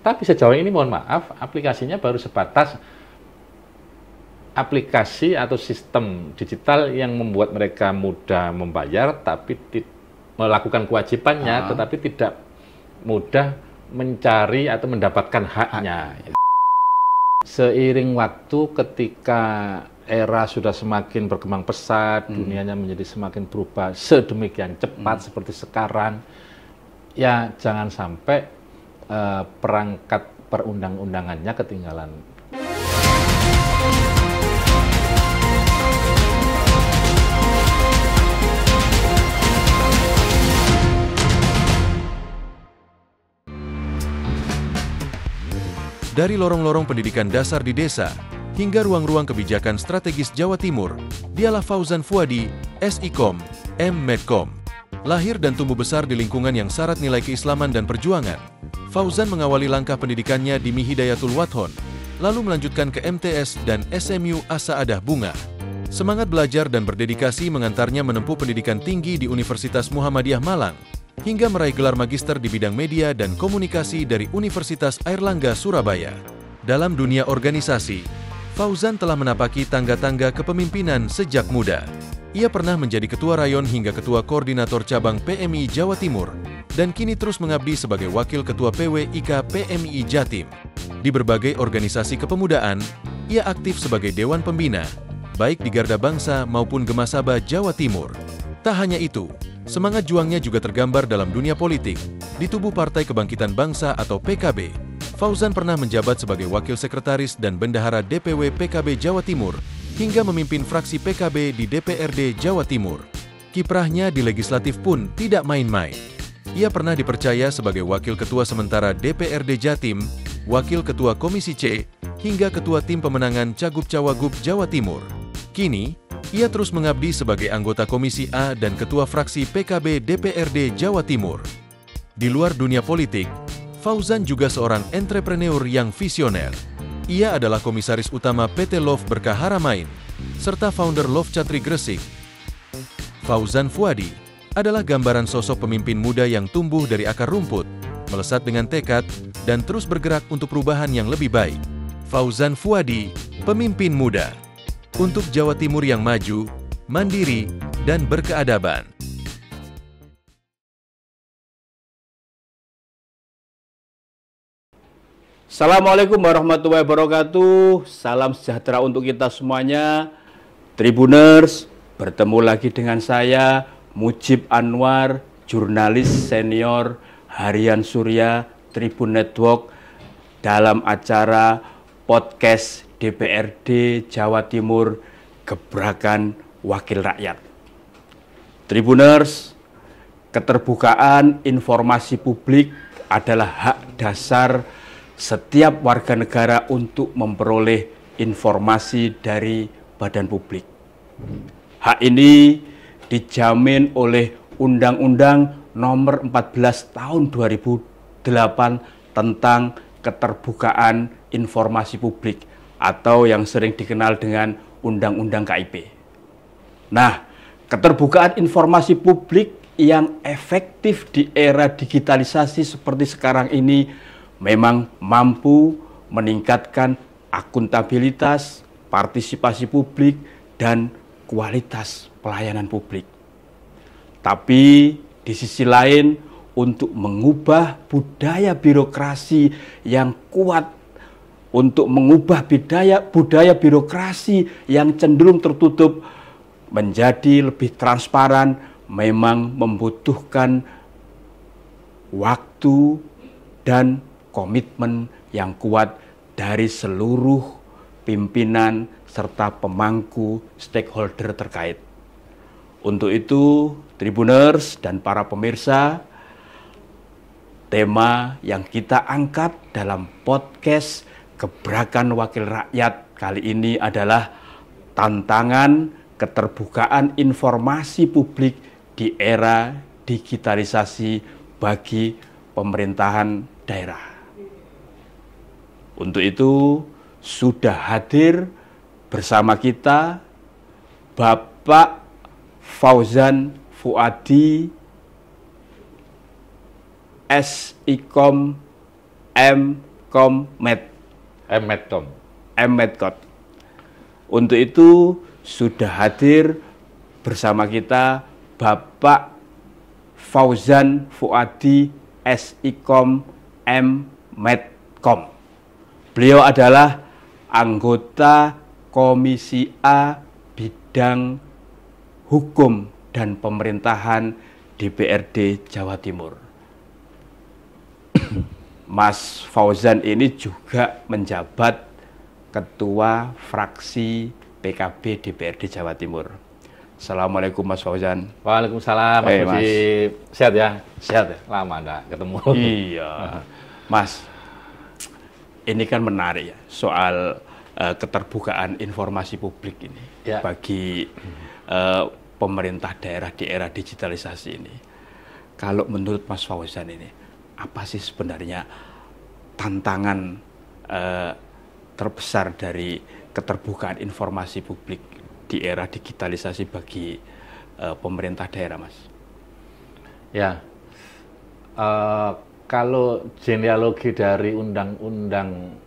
Tapi sejauh ini mohon maaf, aplikasinya baru sebatas aplikasi atau sistem digital yang membuat mereka mudah membayar, tapi melakukan kewajibannya, tetapi tidak mudah mencari atau mendapatkan haknya. Seiring waktu, ketika era sudah semakin berkembang pesat, dunianya menjadi semakin berubah sedemikian cepat seperti sekarang, ya jangan sampai perangkat perundang-undangannya ketinggalan. Dari lorong-lorong pendidikan dasar di desa, hingga ruang-ruang kebijakan strategis Jawa Timur, dialah Fauzan Fuadi, SIKOM, M.Medcom. Lahir dan tumbuh besar di lingkungan yang syarat nilai keislaman dan perjuangan, Fauzan mengawali langkah pendidikannya di Mihidayatul Wadhon, lalu melanjutkan ke MTS dan SMU As-Sa'adah Bunga. Semangat belajar dan berdedikasi mengantarnya menempuh pendidikan tinggi di Universitas Muhammadiyah Malang, hingga meraih gelar magister di bidang media dan komunikasi dari Universitas Airlangga Surabaya. Dalam dunia organisasi, Fauzan telah menapaki tangga-tangga kepemimpinan sejak muda. Ia pernah menjadi ketua rayon hingga ketua koordinator cabang PMI Jawa Timur, dan kini terus mengabdi sebagai wakil ketua PWIK PMI Jatim. Di berbagai organisasi kepemudaan, ia aktif sebagai dewan pembina, baik di Garda Bangsa maupun Gemasaba Jawa Timur. Tak hanya itu, semangat juangnya juga tergambar dalam dunia politik. Di tubuh Partai Kebangkitan Bangsa atau PKB, Fauzan pernah menjabat sebagai wakil sekretaris dan bendahara DPW PKB Jawa Timur, hingga memimpin fraksi PKB di DPRD Jawa Timur. Kiprahnya di legislatif pun tidak main-main. Ia pernah dipercaya sebagai wakil ketua sementara DPRD Jatim, wakil ketua Komisi C, hingga ketua tim pemenangan Cagup-Cawagup Jawa Timur. Kini, ia terus mengabdi sebagai anggota Komisi A dan ketua fraksi PKB DPRD Jawa Timur. Di luar dunia politik, Fauzan juga seorang entrepreneur yang visioner. Ia adalah komisaris utama PT Love Berkah Haramain, serta founder Love Chatri Gresik. Fauzan Fuadi adalah gambaran sosok pemimpin muda yang tumbuh dari akar rumput, melesat dengan tekad, dan terus bergerak untuk perubahan yang lebih baik. Fauzan Fuadi, pemimpin muda untuk Jawa Timur yang maju, mandiri, dan berkeadaban. Assalamualaikum warahmatullahi wabarakatuh. Salam sejahtera untuk kita semuanya. Tribuners, bertemu lagi dengan saya Mujib Anwar, jurnalis senior Harian Surya Tribun Network, dalam acara podcast DPRD Jawa Timur Gebrakan Wakil Rakyat. Tribuners, keterbukaan informasi publik adalah hak dasar setiap warga negara untuk memperoleh informasi dari badan publik. Hak ini dijamin oleh Undang-Undang Nomor 14 Tahun 2008 tentang Keterbukaan Informasi Publik, atau yang sering dikenal dengan Undang-Undang KIP. Nah, keterbukaan informasi publik yang efektif di era digitalisasi seperti sekarang ini memang mampu meningkatkan akuntabilitas, partisipasi publik, dan kualitas pelayanan publik. Tapi di sisi lain, untuk mengubah budaya birokrasi yang kuat, untuk mengubah budaya birokrasi yang cenderung tertutup menjadi lebih transparan, memang membutuhkan waktu dan komitmen yang kuat dari seluruh pimpinan serta pemangku stakeholder terkait. Untuk itu, Tribuners dan para pemirsa, tema yang kita angkat dalam podcast Gebrakan Wakil Rakyat kali ini adalah tantangan keterbukaan informasi publik di era digitalisasi bagi pemerintahan daerah. Untuk itu, sudah hadir bersama kita Bapak Fauzan Fuadi, SIKOM, M. M-Medcom. M-Medcom. Untuk itu sudah hadir bersama kita Bapak Fauzan Fuadi SIKOM M-Medcom. Beliau adalah anggota Komisi A Bidang Hukum dan Pemerintahan DPRD Jawa Timur. Mas Fauzan ini juga menjabat Ketua Fraksi PKB DPRD Jawa Timur. Assalamualaikum Mas Fauzan. Waalaikumsalam, Mas Budi. Sehat ya? Sehat ya? Lama enggak ketemu. Iya. Mas, ini kan menarik ya, soal keterbukaan informasi publik ini ya, bagi pemerintah daerah di era digitalisasi ini. Kalau menurut Mas Fauzan ini, apa sih sebenarnya tantangan terbesar dari keterbukaan informasi publik di era digitalisasi bagi pemerintah daerah, Mas? Ya, kalau genealogi dari undang-undang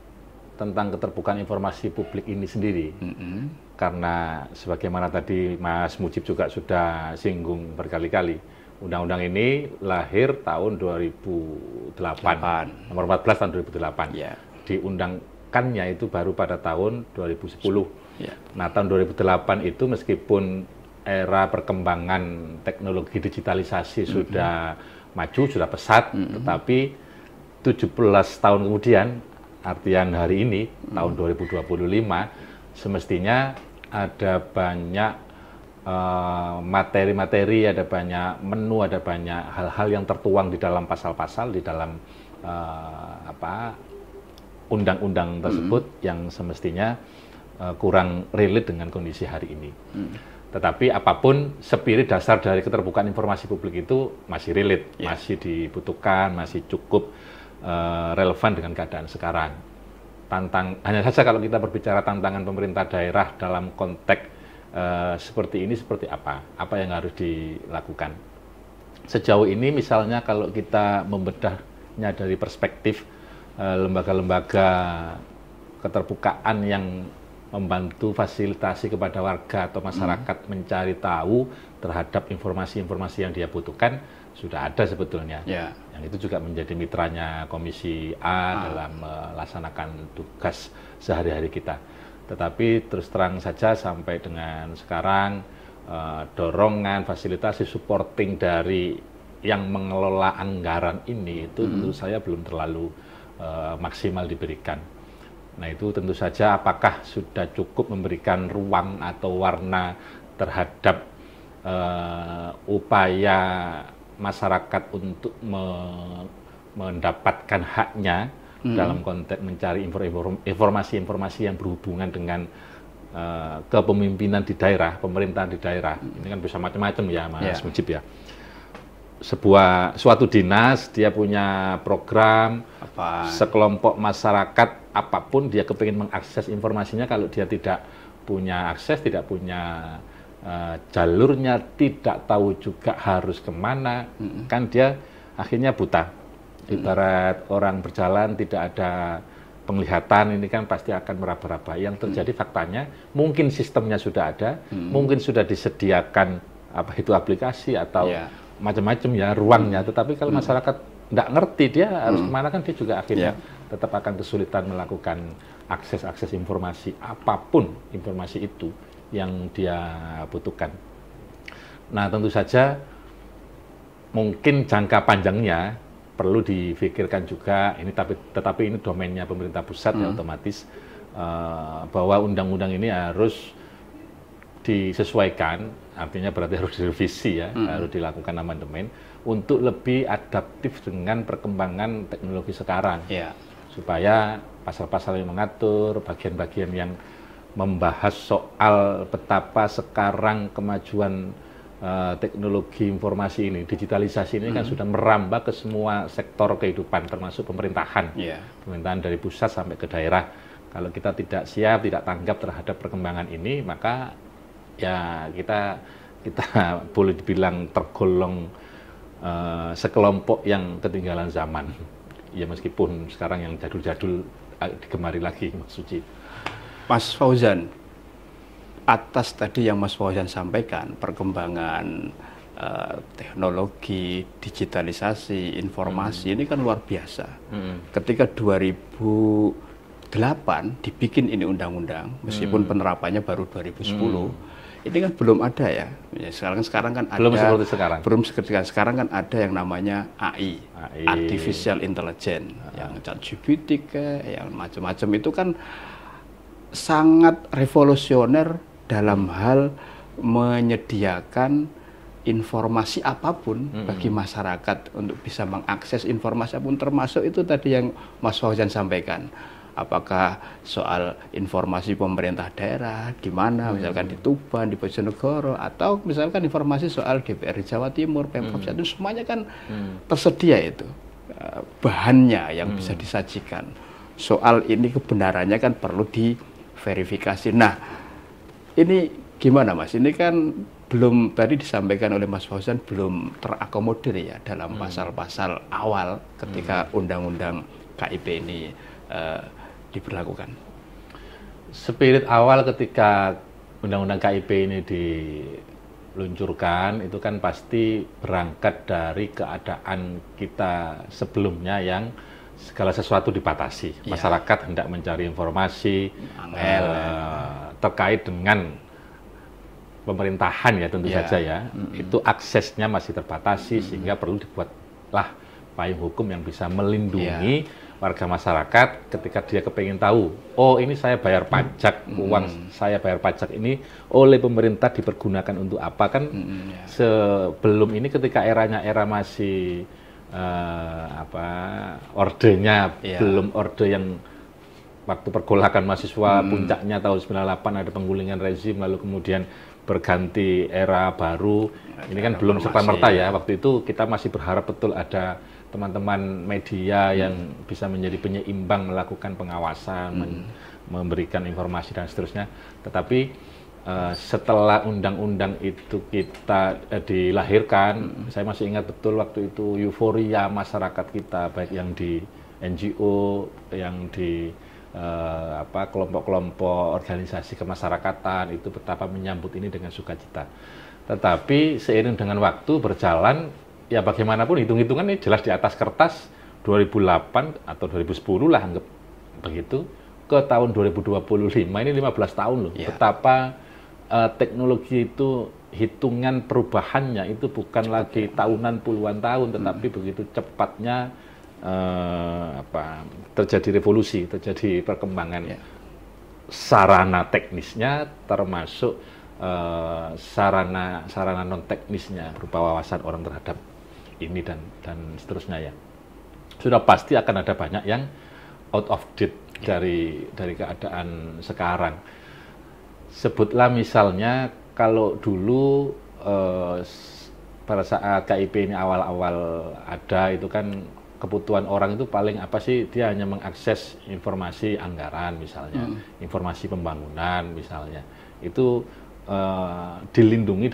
tentang keterbukaan informasi publik ini sendiri, karena sebagaimana tadi Mas Mujib juga sudah singgung berkali-kali, undang-undang ini lahir tahun 2008, nomor 14 tahun 2008. Yeah. Diundangkannya itu baru pada tahun 2010. Yeah. Nah, tahun 2008 itu meskipun era perkembangan teknologi digitalisasi sudah maju, sudah pesat, tetapi 17 tahun kemudian, artian hari ini, tahun 2025, semestinya ada banyak materi-materi, ada banyak menu, ada banyak hal-hal yang tertuang di dalam pasal-pasal, di dalam undang-undang tersebut yang semestinya kurang relate dengan kondisi hari ini. Tetapi apapun, spirit dasar dari keterbukaan informasi publik itu masih relate, masih dibutuhkan, masih cukup relevan dengan keadaan sekarang. Hanya saja kalau kita berbicara tantangan pemerintah daerah dalam konteks seperti ini, seperti apa yang harus dilakukan. Sejauh ini misalnya kalau kita membedahnya dari perspektif lembaga-lembaga keterbukaan yang membantu fasilitasi kepada warga atau masyarakat mencari tahu terhadap informasi-informasi yang dia butuhkan, sudah ada sebetulnya. Yeah. Yang itu juga menjadi mitranya Komisi A dalam melaksanakan tugas sehari-hari kita. Tetapi terus terang saja sampai dengan sekarang dorongan, fasilitasi, supporting dari yang mengelola anggaran ini itu menurut saya belum terlalu maksimal diberikan. Nah, itu tentu saja apakah sudah cukup memberikan ruang atau warna terhadap upaya masyarakat untuk mendapatkan haknya dalam konteks mencari informasi-informasi yang berhubungan dengan kepemimpinan di daerah, pemerintahan di daerah. Ini kan bisa macam-macam ya, Mas Mujib ya. Suatu dinas dia punya program, sekelompok masyarakat apapun dia kepingin mengakses informasinya, kalau dia tidak punya akses, tidak punya jalurnya, tidak tahu juga harus kemana, kan dia akhirnya buta. Ibarat orang berjalan tidak ada penglihatan, ini kan pasti akan meraba-raba. Yang terjadi faktanya mungkin sistemnya sudah ada, mungkin sudah disediakan aplikasi atau macam-macam ya ruangnya, tetapi kalau masyarakat tidak ngerti dia harus kemana, kan dia juga akhirnya tetap akan kesulitan melakukan akses informasi apapun informasi itu yang dia butuhkan. Nah, tentu saja mungkin jangka panjangnya perlu difikirkan juga ini, tetapi ini domainnya pemerintah pusat ya, otomatis bahwa undang-undang ini harus disesuaikan, artinya berarti harus direvisi ya, harus dilakukan amandemen untuk lebih adaptif dengan perkembangan teknologi sekarang, supaya pasal-pasal yang mengatur, bagian-bagian yang membahas soal betapa sekarang kemajuan teknologi informasi ini, digitalisasi ini kan sudah merambah ke semua sektor kehidupan, termasuk pemerintahan, pemerintahan dari pusat sampai ke daerah. Kalau kita tidak siap, tidak tanggap terhadap perkembangan ini, maka ya kita boleh dibilang tergolong sekelompok yang ketinggalan zaman. ya meskipun sekarang yang jadul-jadul digemari lagi Mas Suci. Mas Fauzan, atas tadi yang Mas Fauzan sampaikan, perkembangan teknologi, digitalisasi, informasi ini kan luar biasa. Ketika 2008 dibikin ini undang-undang, meskipun penerapannya baru 2010, ini kan belum ada ya. Sekarang kan ada. Belum seperti sekarang. Belum seperti sekarang kan ada yang namanya AI. Artificial Intelligence, yang ChatGPT yang macam-macam itu kan sangat revolusioner dalam hal menyediakan informasi apapun bagi masyarakat untuk bisa mengakses informasi apapun, termasuk itu tadi yang Mas Fauzan sampaikan. Apakah soal informasi pemerintah daerah di mana, misalkan di Tuban, di Bojonegoro, atau misalkan informasi soal DPRD Jawa Timur, Pemprov Jatim, semuanya kan tersedia itu bahannya yang bisa disajikan. Soal ini kebenarannya kan perlu diverifikasi. Nah, ini gimana Mas? Ini kan belum, tadi disampaikan oleh Mas Fauzan, belum terakomodir ya dalam pasal-pasal awal ketika undang-undang KIP ini diberlakukan. Spirit awal ketika undang-undang KIP ini diluncurkan itu kan pasti berangkat dari keadaan kita sebelumnya yang segala sesuatu dibatasi. Masyarakat hendak mencari informasi terkait dengan pemerintahan ya tentu saja ya, itu aksesnya masih terbatasi sehingga perlu dibuatlah payung hukum yang bisa melindungi warga masyarakat ketika dia kepingin tahu, oh ini saya bayar pajak, uang saya bayar pajak ini oleh pemerintah dipergunakan untuk apa kan. Sebelum ini ketika era masih ordenya belum orde yang waktu pergolakan mahasiswa puncaknya tahun 98 ada penggulingan rezim, lalu kemudian berganti era baru. Ini kan belum serta-merta ya. Waktu itu kita masih berharap betul ada teman-teman media yang bisa menjadi penyeimbang, melakukan pengawasan, memberikan informasi dan seterusnya. Tetapi setelah undang-undang itu kita dilahirkan, saya masih ingat betul waktu itu euforia masyarakat kita, baik yang di NGO, yang di kelompok-kelompok organisasi kemasyarakatan, itu betapa menyambut ini dengan sukacita. Tetapi seiring dengan waktu berjalan, ya bagaimanapun hitung-hitungan ini jelas di atas kertas 2008 atau 2010 lah anggap begitu, ke tahun 2025 ini 15 tahun loh. Betapa teknologi itu hitungan perubahannya itu bukan lagi tahunan, puluhan tahun, tetapi begitu cepatnya terjadi revolusi, terjadi perkembangan sarana teknisnya, termasuk sarana non teknisnya berupa wawasan orang terhadap ini dan seterusnya ya. Sudah pasti akan ada banyak yang out of date dari keadaan sekarang. Sebutlah misalnya kalau dulu pada saat KIP ini awal-awal ada itu kan kebutuhan orang itu paling apa sih, dia hanya mengakses informasi anggaran misalnya, informasi pembangunan misalnya, itu dilindungi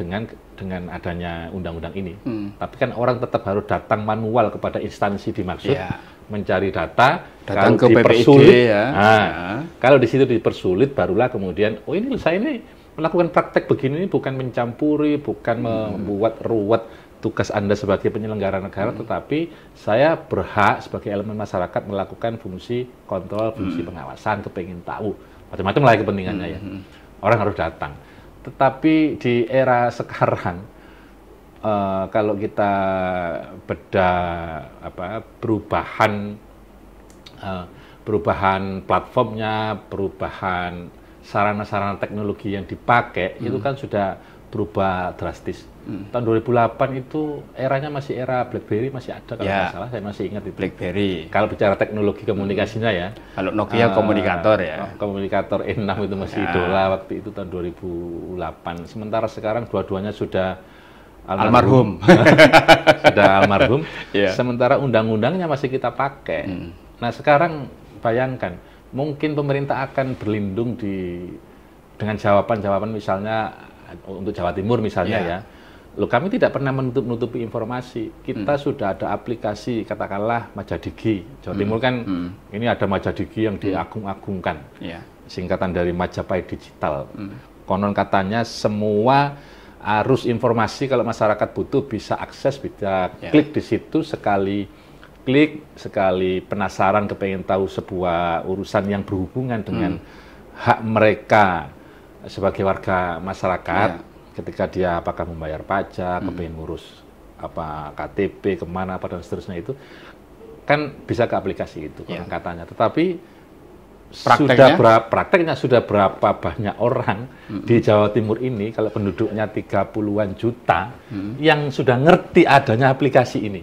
dengan adanya undang-undang ini. Tapi kan orang tetap harus datang manual kepada instansi dimaksud, mencari data, datang kalau ke dipersulit, PPID, kalau di situ dipersulit barulah kemudian, oh ini saya ini melakukan praktek begini, bukan mencampuri, bukan membuat ruwet tugas Anda sebagai penyelenggara negara, tetapi saya berhak sebagai elemen masyarakat melakukan fungsi kontrol, fungsi pengawasan, kepingin tahu, macam-macam lah kepentingannya ya. Orang harus datang. Tetapi di era sekarang, kalau kita perubahan platformnya, perubahan sarana-sarana teknologi yang dipakai, itu kan sudah berubah drastis. Tahun 2008 itu eranya masih era BlackBerry, masih ada kalau nggak salah, saya masih ingat itu. BlackBerry. Kalau bicara teknologi komunikasinya ya. Kalau Nokia komunikator ya. Komunikator E6 itu masih idola waktu itu tahun 2008. Sementara sekarang dua-duanya sudah almarhum. Sudah almarhum. Sementara undang-undangnya masih kita pakai. Nah sekarang bayangkan, mungkin pemerintah akan berlindung dengan jawaban-jawaban misalnya untuk Jawa Timur misalnya ya. Loh, kami tidak pernah menutupi informasi. Kita sudah ada aplikasi, katakanlah Majadigi. Jawa Timur kan ini ada Majadigi yang diagung-agungkan. Singkatan dari Majapahit Digital. Konon katanya semua arus informasi kalau masyarakat butuh bisa akses, bisa klik di situ, sekali klik, sekali penasaran kepengen tahu sebuah urusan yang berhubungan dengan hak mereka sebagai warga masyarakat. Ketika dia apakah membayar pajak, kepengen ngurus apa KTP, kemana, apa dan seterusnya itu, kan bisa ke aplikasi itu katanya. Tetapi prakteknya sudah berapa banyak orang di Jawa Timur ini, kalau penduduknya 30-an juta, yang sudah ngerti adanya aplikasi ini.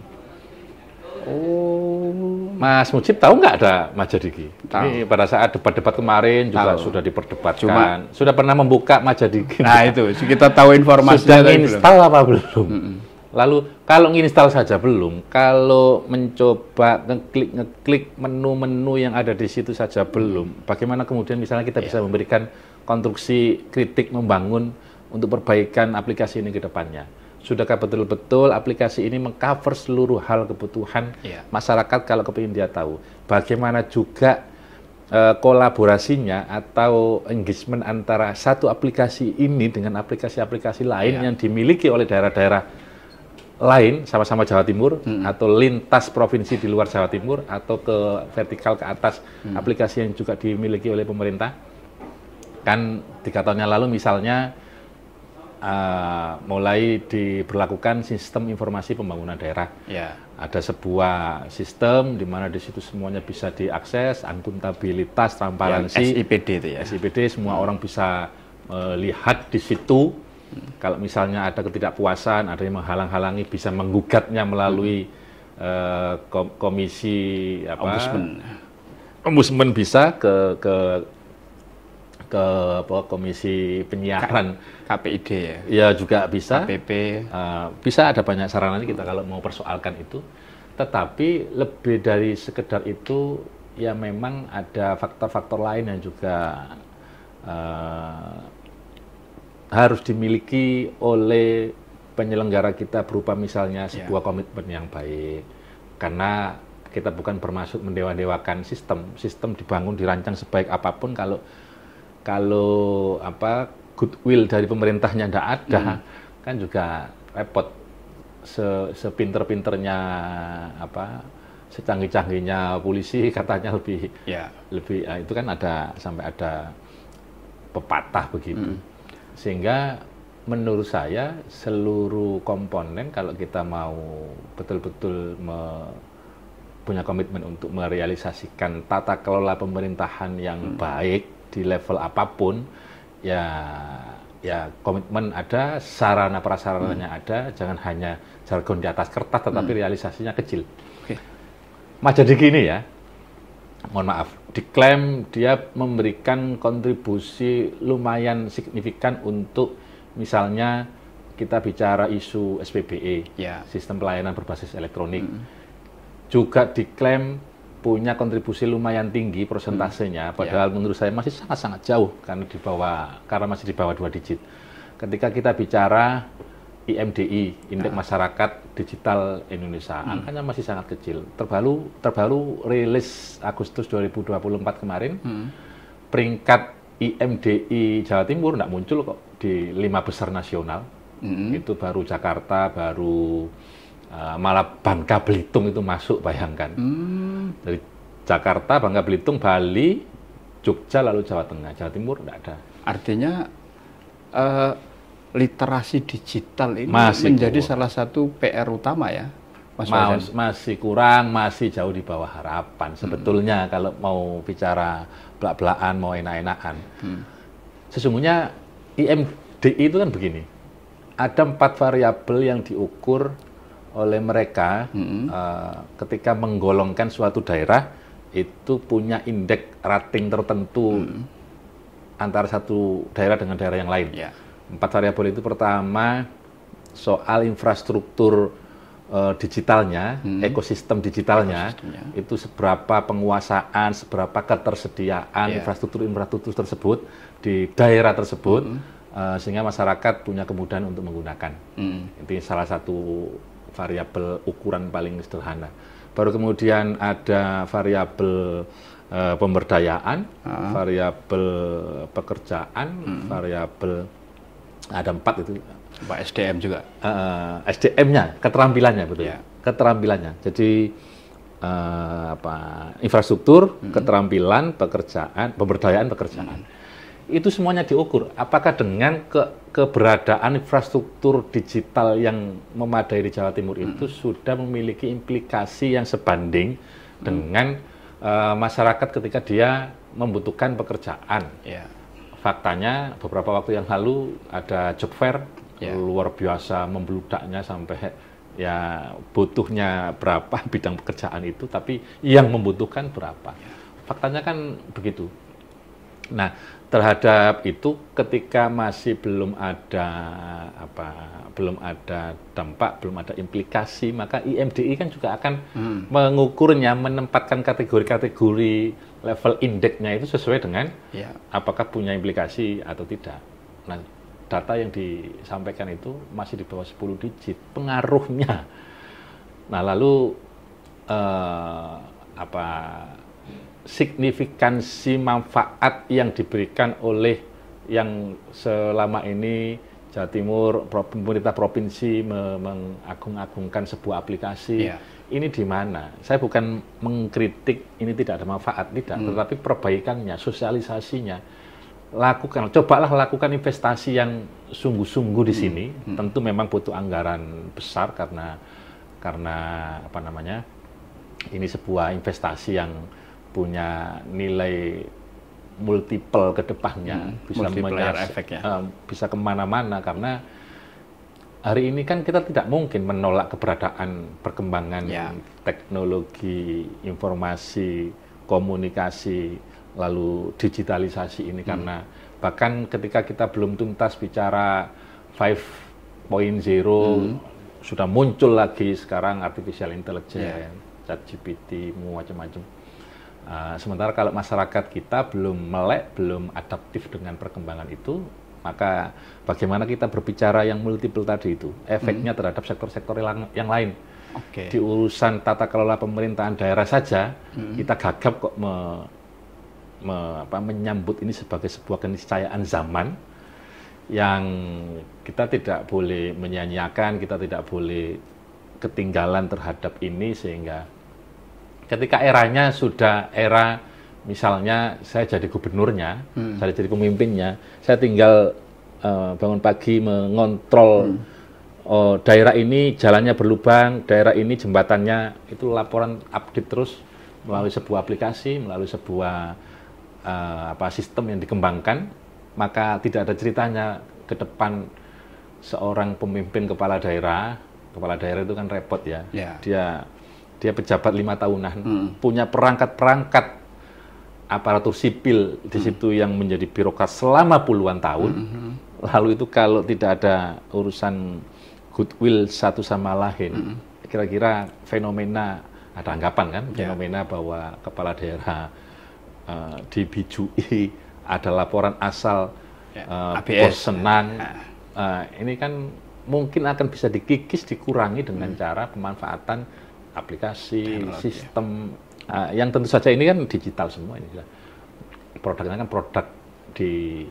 Mas Mujib tahu nggak ada Majadigi? Ini pada saat debat-debat kemarin juga sudah diperdebatkan. Sudah pernah membuka Majadigi. Nah itu, kita tahu informasi. Sudah install apa belum? Lalu kalau nginstal saja belum, kalau mencoba ngeklik menu-menu yang ada di situ saja belum, bagaimana kemudian misalnya kita bisa memberikan konstruksi kritik membangun untuk perbaikan aplikasi ini ke depannya? Sudahkah betul-betul aplikasi ini mengcover seluruh hal kebutuhan masyarakat kalau kepingin dia tahu? Bagaimana juga kolaborasinya atau engagement antara satu aplikasi ini dengan aplikasi-aplikasi lain yang dimiliki oleh daerah-daerah lain sama-sama Jawa Timur atau lintas provinsi di luar Jawa Timur atau ke vertikal ke atas aplikasi yang juga dimiliki oleh pemerintah? Kan 3 tahun yang lalu misalnya mulai diberlakukan sistem informasi pembangunan daerah. Ada sebuah sistem di mana di situ semuanya bisa diakses, akuntabilitas, transparansi. SIPD itu ya. SIPD semua orang bisa lihat di situ. Kalau misalnya ada ketidakpuasan, ada yang menghalang-halangi, bisa menggugatnya melalui komisi ombudsman bisa ke komisi penyiaran KPID ya. Ya juga bisa. KPP. Bisa ada banyak sarana kita kalau mau persoalkan itu. Tetapi lebih dari sekedar itu, ya memang ada faktor-faktor lain yang juga harus dimiliki oleh penyelenggara kita berupa misalnya sebuah komitmen yang baik. Karena kita bukan bermaksud mendewa-dewakan sistem. Sistem dibangun, dirancang sebaik apapun kalau goodwill dari pemerintahnya tidak ada, kan juga repot. Sepinter-pinternya secanggih-canggihnya polisi katanya lebih itu kan sampai ada pepatah begitu. Sehingga menurut saya seluruh komponen kalau kita mau betul-betul punya komitmen untuk merealisasikan tata kelola pemerintahan yang baik di level apapun, ya komitmen ada, sarana prasarananya ada, jangan hanya jargon di atas kertas tetapi realisasinya kecil. Majadigi ini ya, mohon maaf, diklaim dia memberikan kontribusi lumayan signifikan untuk misalnya kita bicara isu SPBE, sistem pelayanan berbasis elektronik, juga diklaim punya kontribusi lumayan tinggi persentasenya, padahal menurut saya masih sangat-sangat jauh karena masih di bawah 2 digit. Ketika kita bicara IMDI, Indeks Masyarakat Digital Indonesia, angkanya masih sangat kecil. Terbaru rilis Agustus 2024 kemarin, peringkat IMDI Jawa Timur tidak muncul kok di 5 besar nasional. Itu baru Jakarta, baru malah Bangka Belitung itu masuk, bayangkan. Dari Jakarta, Bangka Belitung, Bali, Jogja, lalu Jawa Tengah. Jawa Timur tidak ada. Artinya literasi digital ini menjadi salah satu PR utama ya, Mas. Masih kurang, masih jauh di bawah harapan. Sebetulnya kalau mau bicara belak-belakan, mau enak-enakan. Sesungguhnya IMDI itu kan begini. Ada 4 variabel yang diukur oleh mereka ketika menggolongkan suatu daerah itu punya indeks rating tertentu antara satu daerah dengan daerah yang lain. 4 variabel itu pertama soal infrastruktur digitalnya, ekosistem digitalnya, itu seberapa penguasaan, seberapa ketersediaan infrastruktur tersebut di daerah tersebut. sehingga masyarakat punya kemudahan untuk menggunakan. Itu salah satu variabel ukuran paling sederhana. Baru kemudian ada variabel pemberdayaan, variabel pekerjaan, variabel ada 4 itu. SDM juga. SDM-nya, keterampilannya betul. Yeah. Keterampilannya. Jadi infrastruktur, keterampilan, pekerjaan, pemberdayaan pekerjaan. Itu semuanya diukur. Apakah dengan keberadaan infrastruktur digital yang memadai di Jawa Timur itu sudah memiliki implikasi yang sebanding dengan masyarakat ketika dia membutuhkan pekerjaan. Yeah. Faktanya beberapa waktu yang lalu ada job fair, luar biasa membludaknya sampai ya butuhnya berapa bidang pekerjaan itu, tapi yang membutuhkan berapa. Faktanya kan begitu. Nah, terhadap itu ketika masih belum ada dampak, belum ada implikasi, maka IMDI kan juga akan mengukurnya, menempatkan kategori-kategori level indeksnya itu sesuai dengan apakah punya implikasi atau tidak. Nah, data yang disampaikan itu masih di bawah 10 digit pengaruhnya. Nah, lalu signifikansi manfaat yang diberikan oleh yang selama ini Jawa Timur, pemerintah provinsi mengagung-agungkan sebuah aplikasi, ini di mana? Saya bukan mengkritik ini tidak ada manfaat, tidak, tetapi perbaikannya, sosialisasinya, cobalah lakukan investasi yang sungguh-sungguh di sini. Tentu memang butuh anggaran besar karena ini sebuah investasi yang punya nilai multiple ke depannya, bisa kemana-mana, karena hari ini kan kita tidak mungkin menolak keberadaan perkembangan teknologi, informasi, komunikasi, lalu digitalisasi ini, karena bahkan ketika kita belum tuntas bicara 5.0, sudah muncul lagi sekarang artificial intelligence, ChatGPT, macam-macam. Sementara kalau masyarakat kita belum melek, belum adaptif dengan perkembangan itu, maka bagaimana kita berbicara yang multiple tadi itu, efeknya terhadap sektor-sektor yang lain. Di urusan tata kelola pemerintahan daerah saja, kita gagap kok menyambut ini sebagai sebuah keniscayaan zaman yang kita tidak boleh menyanyiakan, kita tidak boleh ketinggalan terhadap ini, sehingga ketika eranya sudah era, misalnya saya jadi gubernurnya, saya jadi pemimpinnya, saya tinggal bangun pagi mengontrol daerah ini jalannya berlubang, daerah ini jembatannya, itu laporan update terus melalui sebuah aplikasi, melalui sebuah sistem yang dikembangkan, maka tidak ada ceritanya ke depan seorang pemimpin kepala daerah itu kan repot ya. Dia pejabat 5 tahunan, punya perangkat-perangkat aparatur sipil di situ yang menjadi birokrat selama puluhan tahun. Lalu itu kalau tidak ada urusan goodwill satu sama lain, kira-kira fenomena, ada anggapan kan, fenomena bahwa kepala daerah dibijui, ada laporan asal, bos senang. Ini kan mungkin akan bisa dikikis, dikurangi dengan cara pemanfaatan aplikasi, sistem, yang tentu saja ini kan digital semua ini. Produknya kan produk di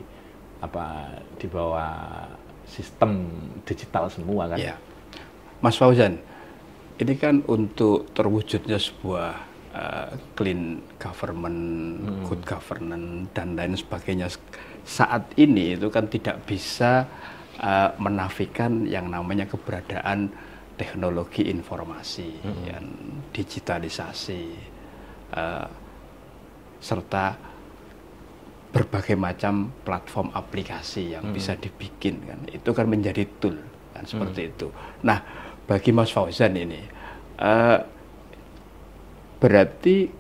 bawah sistem digital semua kan. Mas Fauzan, ini kan untuk terwujudnya sebuah clean government, good governance dan lain sebagainya, saat ini itu kan tidak bisa menafikan yang namanya keberadaan teknologi informasi, digitalisasi, serta berbagai macam platform aplikasi yang bisa dibikin kan, itu kan menjadi tool kan, seperti itu. Nah, bagi Mas Fauzan ini berarti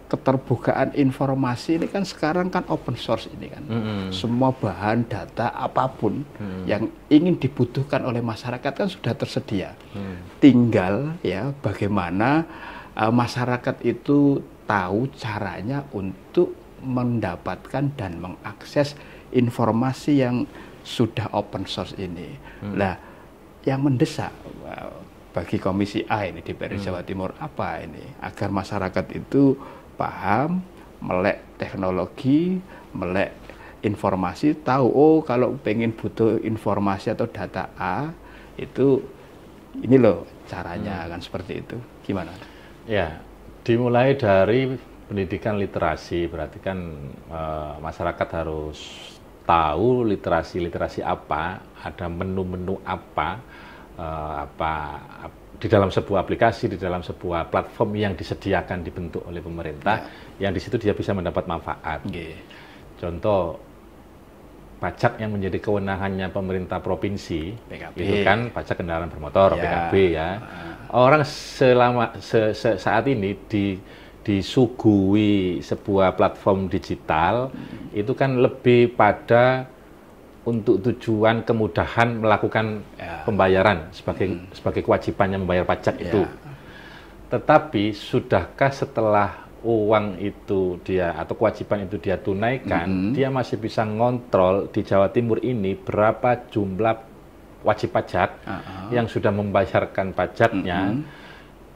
keterbukaan informasi ini kan sekarang kan open source ini kan, semua bahan data apapun yang ingin dibutuhkan oleh masyarakat kan sudah tersedia. Tinggal ya bagaimana masyarakat itu tahu caranya untuk mendapatkan dan mengakses informasi yang sudah open source ini. Nah, yang mendesak bagi Komisi A ini DPR Jawa Timur apa ini? Agar masyarakat itu paham, melek teknologi, melek informasi, tahu kalau pengen butuh informasi atau data A itu ini loh caranya, kan seperti itu. Gimana? Ya, dimulai dari pendidikan literasi, berarti kan masyarakat harus tahu literasi apa, ada menu-menu apa di dalam sebuah aplikasi, di dalam sebuah platform yang disediakan, dibentuk oleh pemerintah, yang di situ dia bisa mendapat manfaat. Contoh, pajak yang menjadi kewenangannya pemerintah provinsi, PKB. itu kan pajak kendaraan bermotor, PKB ya. Orang saat ini disuguhi sebuah platform digital, itu kan lebih pada untuk tujuan kemudahan melakukan pembayaran sebagai kewajibannya membayar pajak itu. Tetapi sudahkah setelah uang itu dia atau kewajiban itu dia tunaikan, dia masih bisa ngontrol di Jawa Timur ini berapa jumlah wajib pajak yang sudah membayarkan pajaknya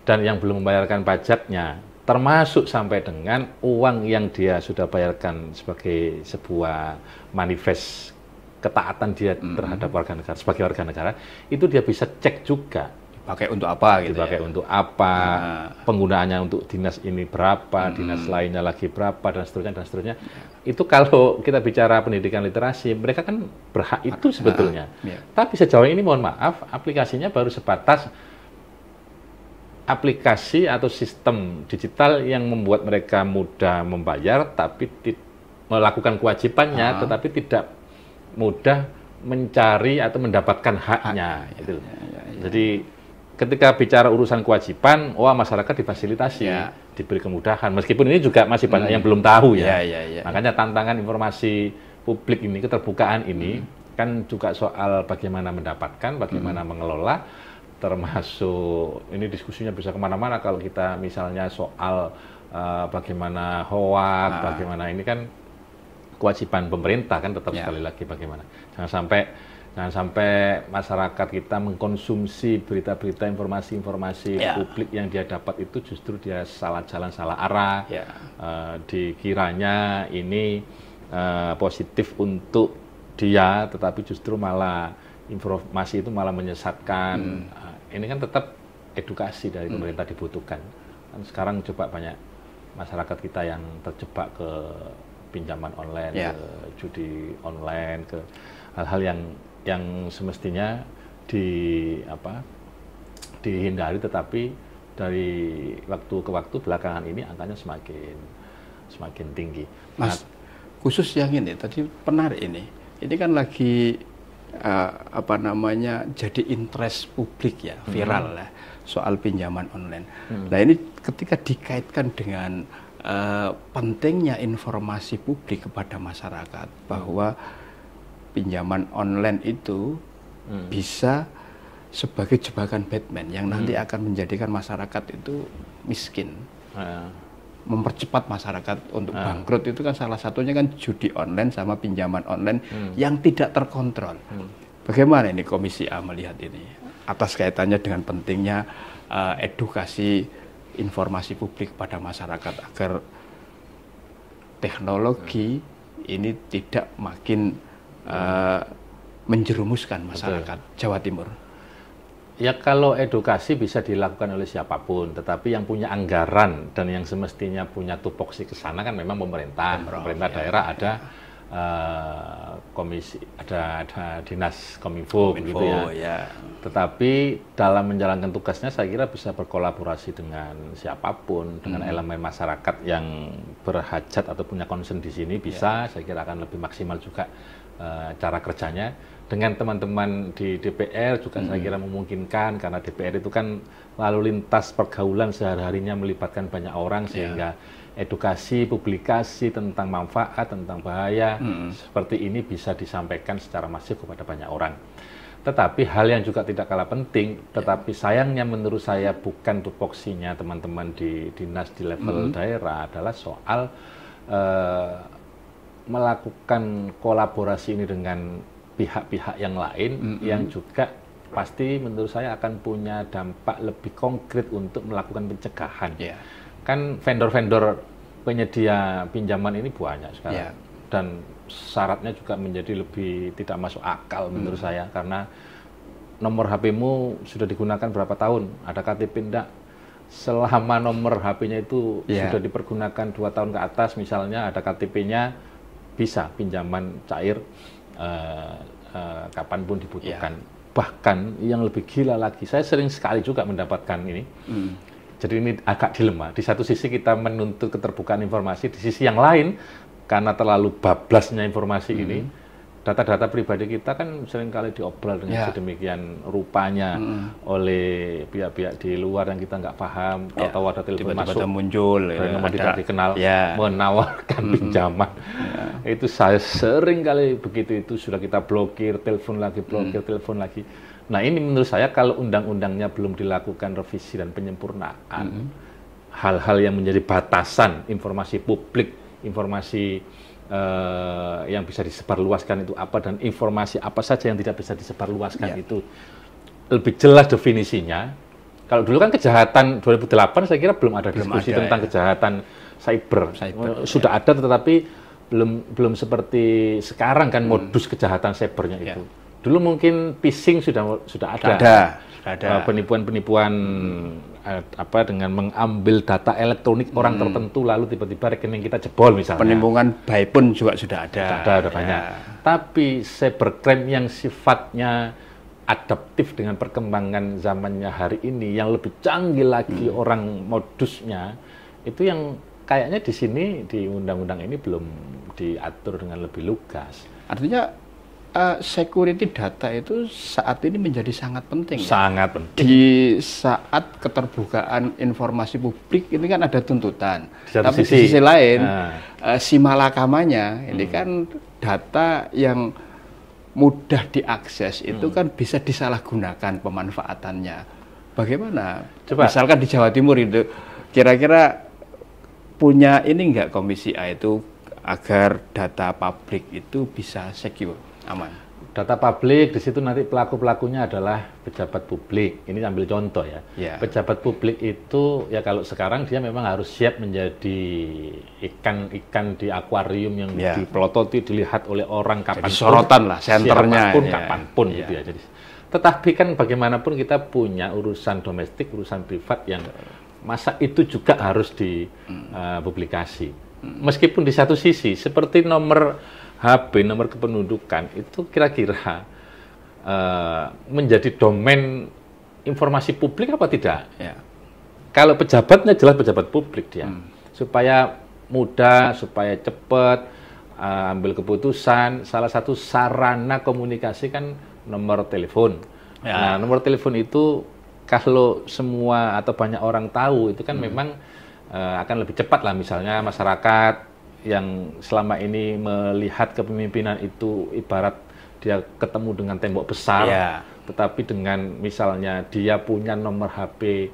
dan yang belum membayarkan pajaknya, termasuk sampai dengan uang yang dia sudah bayarkan sebagai sebuah manifest ketaatan dia terhadap warga negara, sebagai warga negara, itu dia bisa cek juga. Pakai untuk apa gitu? Dipakai untuk apa? Penggunaannya untuk dinas ini berapa, dinas lainnya lagi berapa, dan seterusnya. Itu kalau kita bicara pendidikan literasi, mereka kan berhak itu sebetulnya. Tapi sejauh ini mohon maaf, aplikasinya baru sebatas aplikasi atau sistem digital yang membuat mereka mudah membayar, tapi melakukan kewajibannya, tetapi tidak mudah mencari atau mendapatkan haknya. Jadi ketika bicara urusan kewajiban, masyarakat difasilitasi, diberi kemudahan. Meskipun ini juga masih banyak yang belum tahu ya. Makanya tantangan informasi publik ini, keterbukaan ini, kan juga soal bagaimana mendapatkan, bagaimana mengelola, termasuk ini diskusinya bisa kemana-mana kalau kita misalnya soal bagaimana hoak, bagaimana ini kan kewajiban pemerintah kan tetap sekali lagi bagaimana. Jangan sampai masyarakat kita mengkonsumsi berita-berita, informasi-informasi publik yang dia dapat itu justru dia salah jalan, salah arah. Dikiranya ini positif untuk dia, tetapi justru malah informasi itu malah menyesatkan. Ini kan tetap edukasi dari pemerintah dibutuhkan. Kan sekarang coba banyak masyarakat kita yang terjebak ke pinjaman online, ke judi online, ke hal-hal yang semestinya dihindari, tetapi dari waktu ke waktu belakangan ini angkanya semakin tinggi. Mas, khusus yang ini tadi menarik ini kan lagi jadi interest publik ya, viral lah soal pinjaman online. Nah ini ketika dikaitkan dengan pentingnya informasi publik kepada masyarakat bahwa pinjaman online itu bisa sebagai jebakan Batman yang nanti akan menjadikan masyarakat itu miskin, mempercepat masyarakat untuk bangkrut. Itu kan salah satunya kan judi online sama pinjaman online yang tidak terkontrol. Bagaimana ini Komisi A melihat ini atas kaitannya dengan pentingnya edukasi informasi publik pada masyarakat agar teknologi ini tidak makin menjerumuskan masyarakat Jawa Timur? Ya kalau edukasi bisa dilakukan oleh siapapun, tetapi yang punya anggaran dan yang semestinya punya tupoksi ke sana kan memang pemerintah daerah ada komisi, ada dinas kominfo begitu ya. Tetapi dalam menjalankan tugasnya saya kira bisa berkolaborasi dengan siapapun, dengan elemen masyarakat yang berhajat atau punya concern di sini bisa, saya kira akan lebih maksimal juga cara kerjanya. Dengan teman-teman di DPR juga saya kira memungkinkan, karena DPR itu kan lalu lintas pergaulan sehari-harinya melibatkan banyak orang, sehingga edukasi, publikasi tentang manfaat, tentang bahaya seperti ini bisa disampaikan secara masif kepada banyak orang. Tetapi hal yang juga tidak kalah penting, tetapi sayangnya menurut saya bukan tupoksinya teman-teman di dinas di level daerah, adalah soal melakukan kolaborasi ini dengan pihak-pihak yang lain yang juga pasti menurut saya akan punya dampak lebih konkret untuk melakukan pencegahan. Kan vendor-vendor penyedia pinjaman ini banyak sekarang, dan syaratnya juga menjadi lebih tidak masuk akal menurut saya, karena nomor HP-mu sudah digunakan berapa tahun, ada KTP enggak? Selama nomor HP-nya itu sudah dipergunakan 2 tahun ke atas misalnya, ada KTP-nya, bisa pinjaman cair kapanpun dibutuhkan. Bahkan yang lebih gila lagi, saya sering sekali juga mendapatkan ini. Jadi ini agak dilema. Di satu sisi kita menuntut keterbukaan informasi, di sisi yang lain karena terlalu bablasnya informasi ini, data-data pribadi kita kan seringkali diobrol dengan sedemikian rupanya oleh pihak-pihak di luar yang kita nggak paham. Tahu-tahu ada telepon tiba-tiba masuk, muncul, dari nomor tidak dikenal, menawarkan pinjaman. Itu saya sering kali begitu, itu sudah kita blokir, telepon lagi, blokir, telepon lagi. Nah ini menurut saya kalau undang-undangnya belum dilakukan revisi dan penyempurnaan, hal-hal yang menjadi batasan informasi publik, informasi yang bisa disebarluaskan itu apa, dan informasi apa saja yang tidak bisa disebarluaskan itu lebih jelas definisinya. Kalau dulu kan kejahatan 2008 saya kira belum ada diskusi tentang kejahatan cyber. Sudah ada, tetapi belum seperti sekarang kan modus kejahatan cybernya itu. Dulu mungkin phishing sudah ada. Penipuan-penipuan dengan mengambil data elektronik orang tertentu lalu tiba-tiba rekening kita jebol misalnya. Penipuan by pun juga sudah ada. Ada banyak. Tapi cybercrime yang sifatnya adaptif dengan perkembangan zamannya hari ini, yang lebih canggih lagi orang modusnya, itu yang kayaknya di sini di undang-undang ini belum diatur dengan lebih lugas. Artinya security data itu saat ini menjadi sangat penting. Sangat penting. Di saat keterbukaan informasi publik ini kan ada tuntutan. Tapi di sisi lain, si malakamanya ini kan data yang mudah diakses itu kan bisa disalahgunakan pemanfaatannya. Bagaimana? Coba. Misalkan di Jawa Timur itu, kira-kira punya ini enggak Komisi A itu agar data publik itu bisa secure? Aman. Data publik, di situ nanti pelaku-pelakunya adalah pejabat publik. Ini ambil contoh ya. Pejabat publik itu ya kalau sekarang dia memang harus siap menjadi ikan di akuarium yang dipelototi, dilihat oleh orang kapanpun. Jadi sorotan lah, senternya. Kapanpun gitu ya. Jadi, tetapi kan bagaimanapun kita punya urusan domestik, urusan privat yang masa itu juga harus dipublikasi. Meskipun di satu sisi seperti nomor HP, nomor kependudukan itu kira-kira menjadi domain informasi publik apa tidak? Kalau pejabatnya jelas pejabat publik dia, supaya mudah, supaya cepat ambil keputusan. Salah satu sarana komunikasi kan nomor telepon. Nah, nomor telepon itu kalau semua atau banyak orang tahu itu kan memang akan lebih cepat lah. Misalnya masyarakat yang selama ini melihat kepemimpinan itu ibarat dia ketemu dengan tembok besar, tetapi dengan misalnya dia punya nomor HP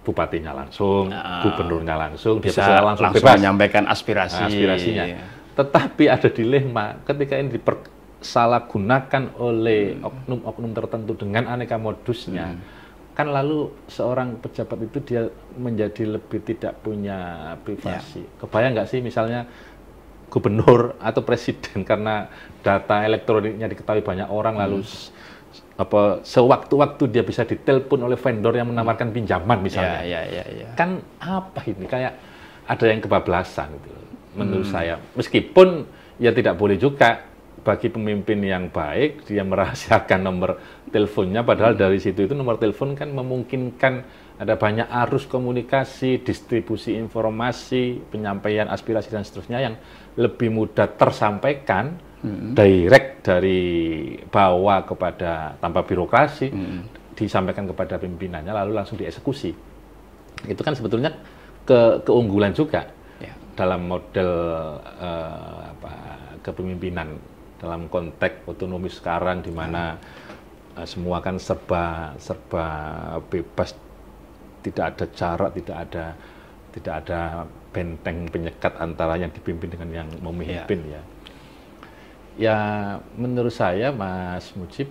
bupatinya langsung, gubernurnya langsung, dia bisa langsung bebas menyampaikan aspirasinya. Tetapi ada dilema ketika ini dipersalahgunakan oleh oknum-oknum tertentu dengan aneka modusnya. Kan lalu seorang pejabat itu dia menjadi lebih tidak punya privasi. Kebayang nggak sih misalnya gubernur atau presiden karena data elektroniknya diketahui banyak orang lalu sewaktu-waktu dia bisa ditelepon oleh vendor yang menawarkan pinjaman misalnya. Kan apa ini, kayak ada yang kebablasan gitu menurut saya. Meskipun ya tidak boleh juga bagi pemimpin yang baik dia merahasiakan nomor teleponnya, padahal dari situ itu nomor telepon kan memungkinkan ada banyak arus komunikasi, distribusi informasi, penyampaian aspirasi dan seterusnya yang lebih mudah tersampaikan direct dari bawah kepada tanpa birokrasi, disampaikan kepada pimpinannya lalu langsung dieksekusi. Itu kan sebetulnya keunggulan juga dalam model kepemimpinan dalam konteks otonomi sekarang di mana semua kan serba bebas, tidak ada jarak, tidak ada benteng penyekat antara yang dipimpin dengan yang memimpin Ya menurut saya Mas Mujib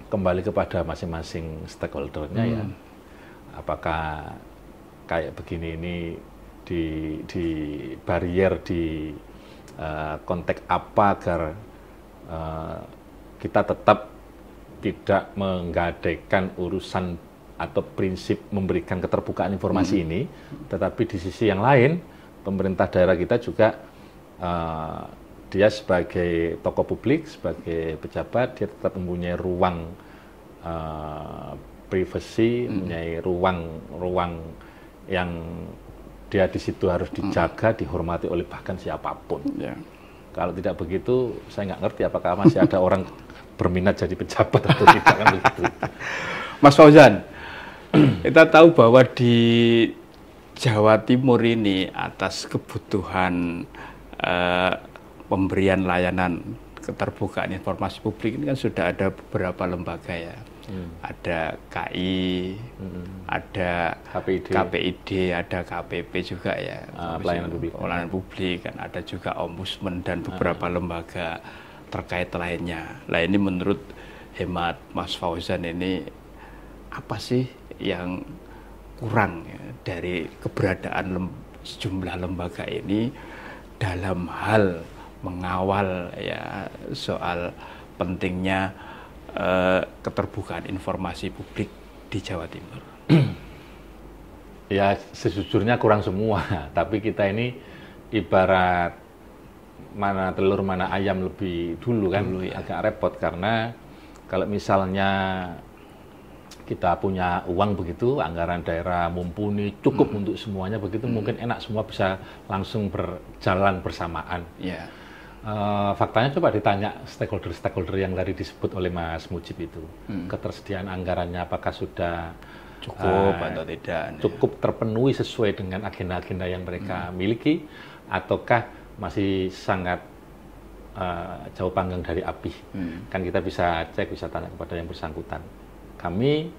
kembali kepada masing-masing stakeholdernya ya. Apakah kayak begini ini di barrier di konteks apa agar kita tetap tidak menggadaikan urusan atau prinsip memberikan keterbukaan informasi ini, tetapi di sisi yang lain pemerintah daerah kita juga dia sebagai tokoh publik, sebagai pejabat, dia tetap mempunyai ruang privasi, mempunyai ruang yang dia di situ harus dijaga, dihormati oleh bahkan siapapun. Yeah. Kalau tidak begitu, saya nggak ngerti apakah masih ada orang berminat jadi pejabat atau tidak kan begitu. Mas Fauzan, kita tahu bahwa di Jawa Timur ini atas kebutuhan pemberian layanan keterbukaan informasi publik ini kan sudah ada beberapa lembaga ya. Ada KI, ada KPID, ada KPP juga ya, pelayanan publik kan, ada juga Ombudsman dan beberapa lembaga terkait lainnya. Nah ini menurut hemat Mas Fauzan ini apa sih yang kurang ya, dari keberadaan sejumlah lembaga ini dalam hal mengawal ya soal pentingnya keterbukaan informasi publik di Jawa Timur? Ya sejujurnya kurang semua, tapi kita ini ibarat mana telur mana ayam lebih dulu kan, agak repot karena kalau misalnya kita punya uang begitu, anggaran daerah mumpuni, cukup untuk semuanya begitu, mungkin enak semua bisa langsung berjalan bersamaan. Yeah. Faktanya coba ditanya stakeholder yang tadi disebut oleh Mas Mujib itu, ketersediaan anggarannya apakah sudah cukup atau tidak? Cukup terpenuhi sesuai dengan agenda-agenda yang mereka miliki, ataukah masih sangat jauh panggang dari api? Kan kita bisa cek, bisa tanya kepada yang bersangkutan. Kami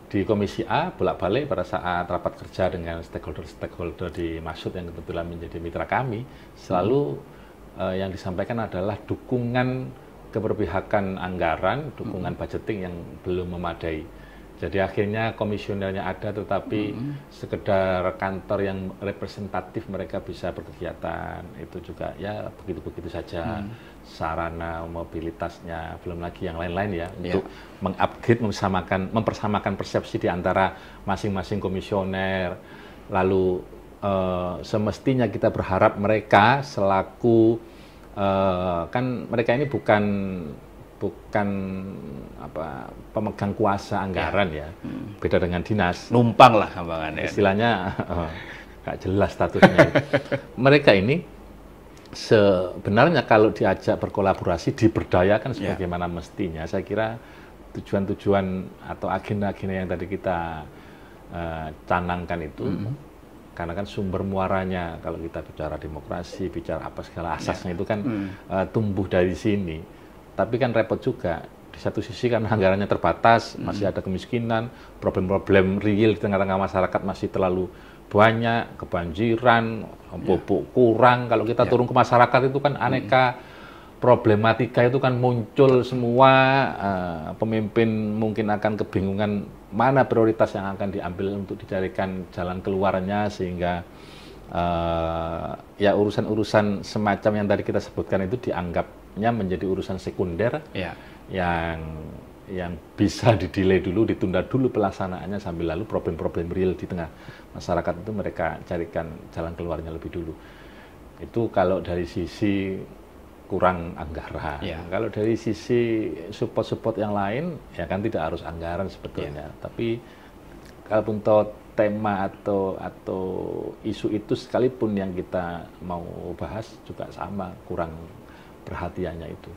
di Komisi A bolak-balik pada saat rapat kerja dengan stakeholder di Masud yang kebetulan menjadi mitra kami, selalu yang disampaikan adalah dukungan keberpihakan anggaran, dukungan budgeting yang belum memadai. Jadi akhirnya komisionernya ada, tetapi sekedar kantor yang representatif mereka bisa berkegiatan, itu juga ya begitu-begitu saja. Sarana mobilitasnya, belum lagi yang lain-lain ya, untuk mengupgrade, mempersamakan persepsi di antara masing-masing komisioner. Lalu semestinya kita berharap mereka selaku kan mereka ini bukan pemegang kuasa anggaran ya, beda dengan dinas, numpang lah gampangannya, istilahnya nggak jelas statusnya. Mereka ini sebenarnya kalau diajak berkolaborasi, diberdayakan sebagaimana mestinya, saya kira tujuan-tujuan atau agenda-agenda yang tadi kita canangkan itu, karena kan sumber muaranya kalau kita bicara demokrasi, bicara apa segala asasnya itu kan tumbuh dari sini. Tapi kan repot juga, di satu sisi kan anggarannya terbatas, masih ada kemiskinan, problem-problem real di tengah-tengah masyarakat masih terlalu banyak, kebanjiran, pupuk kurang. Kalau kita turun ke masyarakat itu kan aneka problematika itu kan muncul semua, pemimpin mungkin akan kebingungan mana prioritas yang akan diambil untuk dicarikan jalan keluarnya, sehingga ya urusan-urusan semacam yang tadi kita sebutkan itu dianggapnya menjadi urusan sekunder yang bisa didelay dulu, ditunda dulu pelaksanaannya sambil lalu problem-problem real di tengah masyarakat itu mereka carikan jalan keluarnya lebih dulu. Itu kalau dari sisi kurang anggaran. Kalau dari sisi support-support yang lain, ya kan tidak harus anggaran sebetulnya. Tapi kalaupun tema atau isu itu sekalipun yang kita mau bahas juga sama, kurang perhatiannya itu.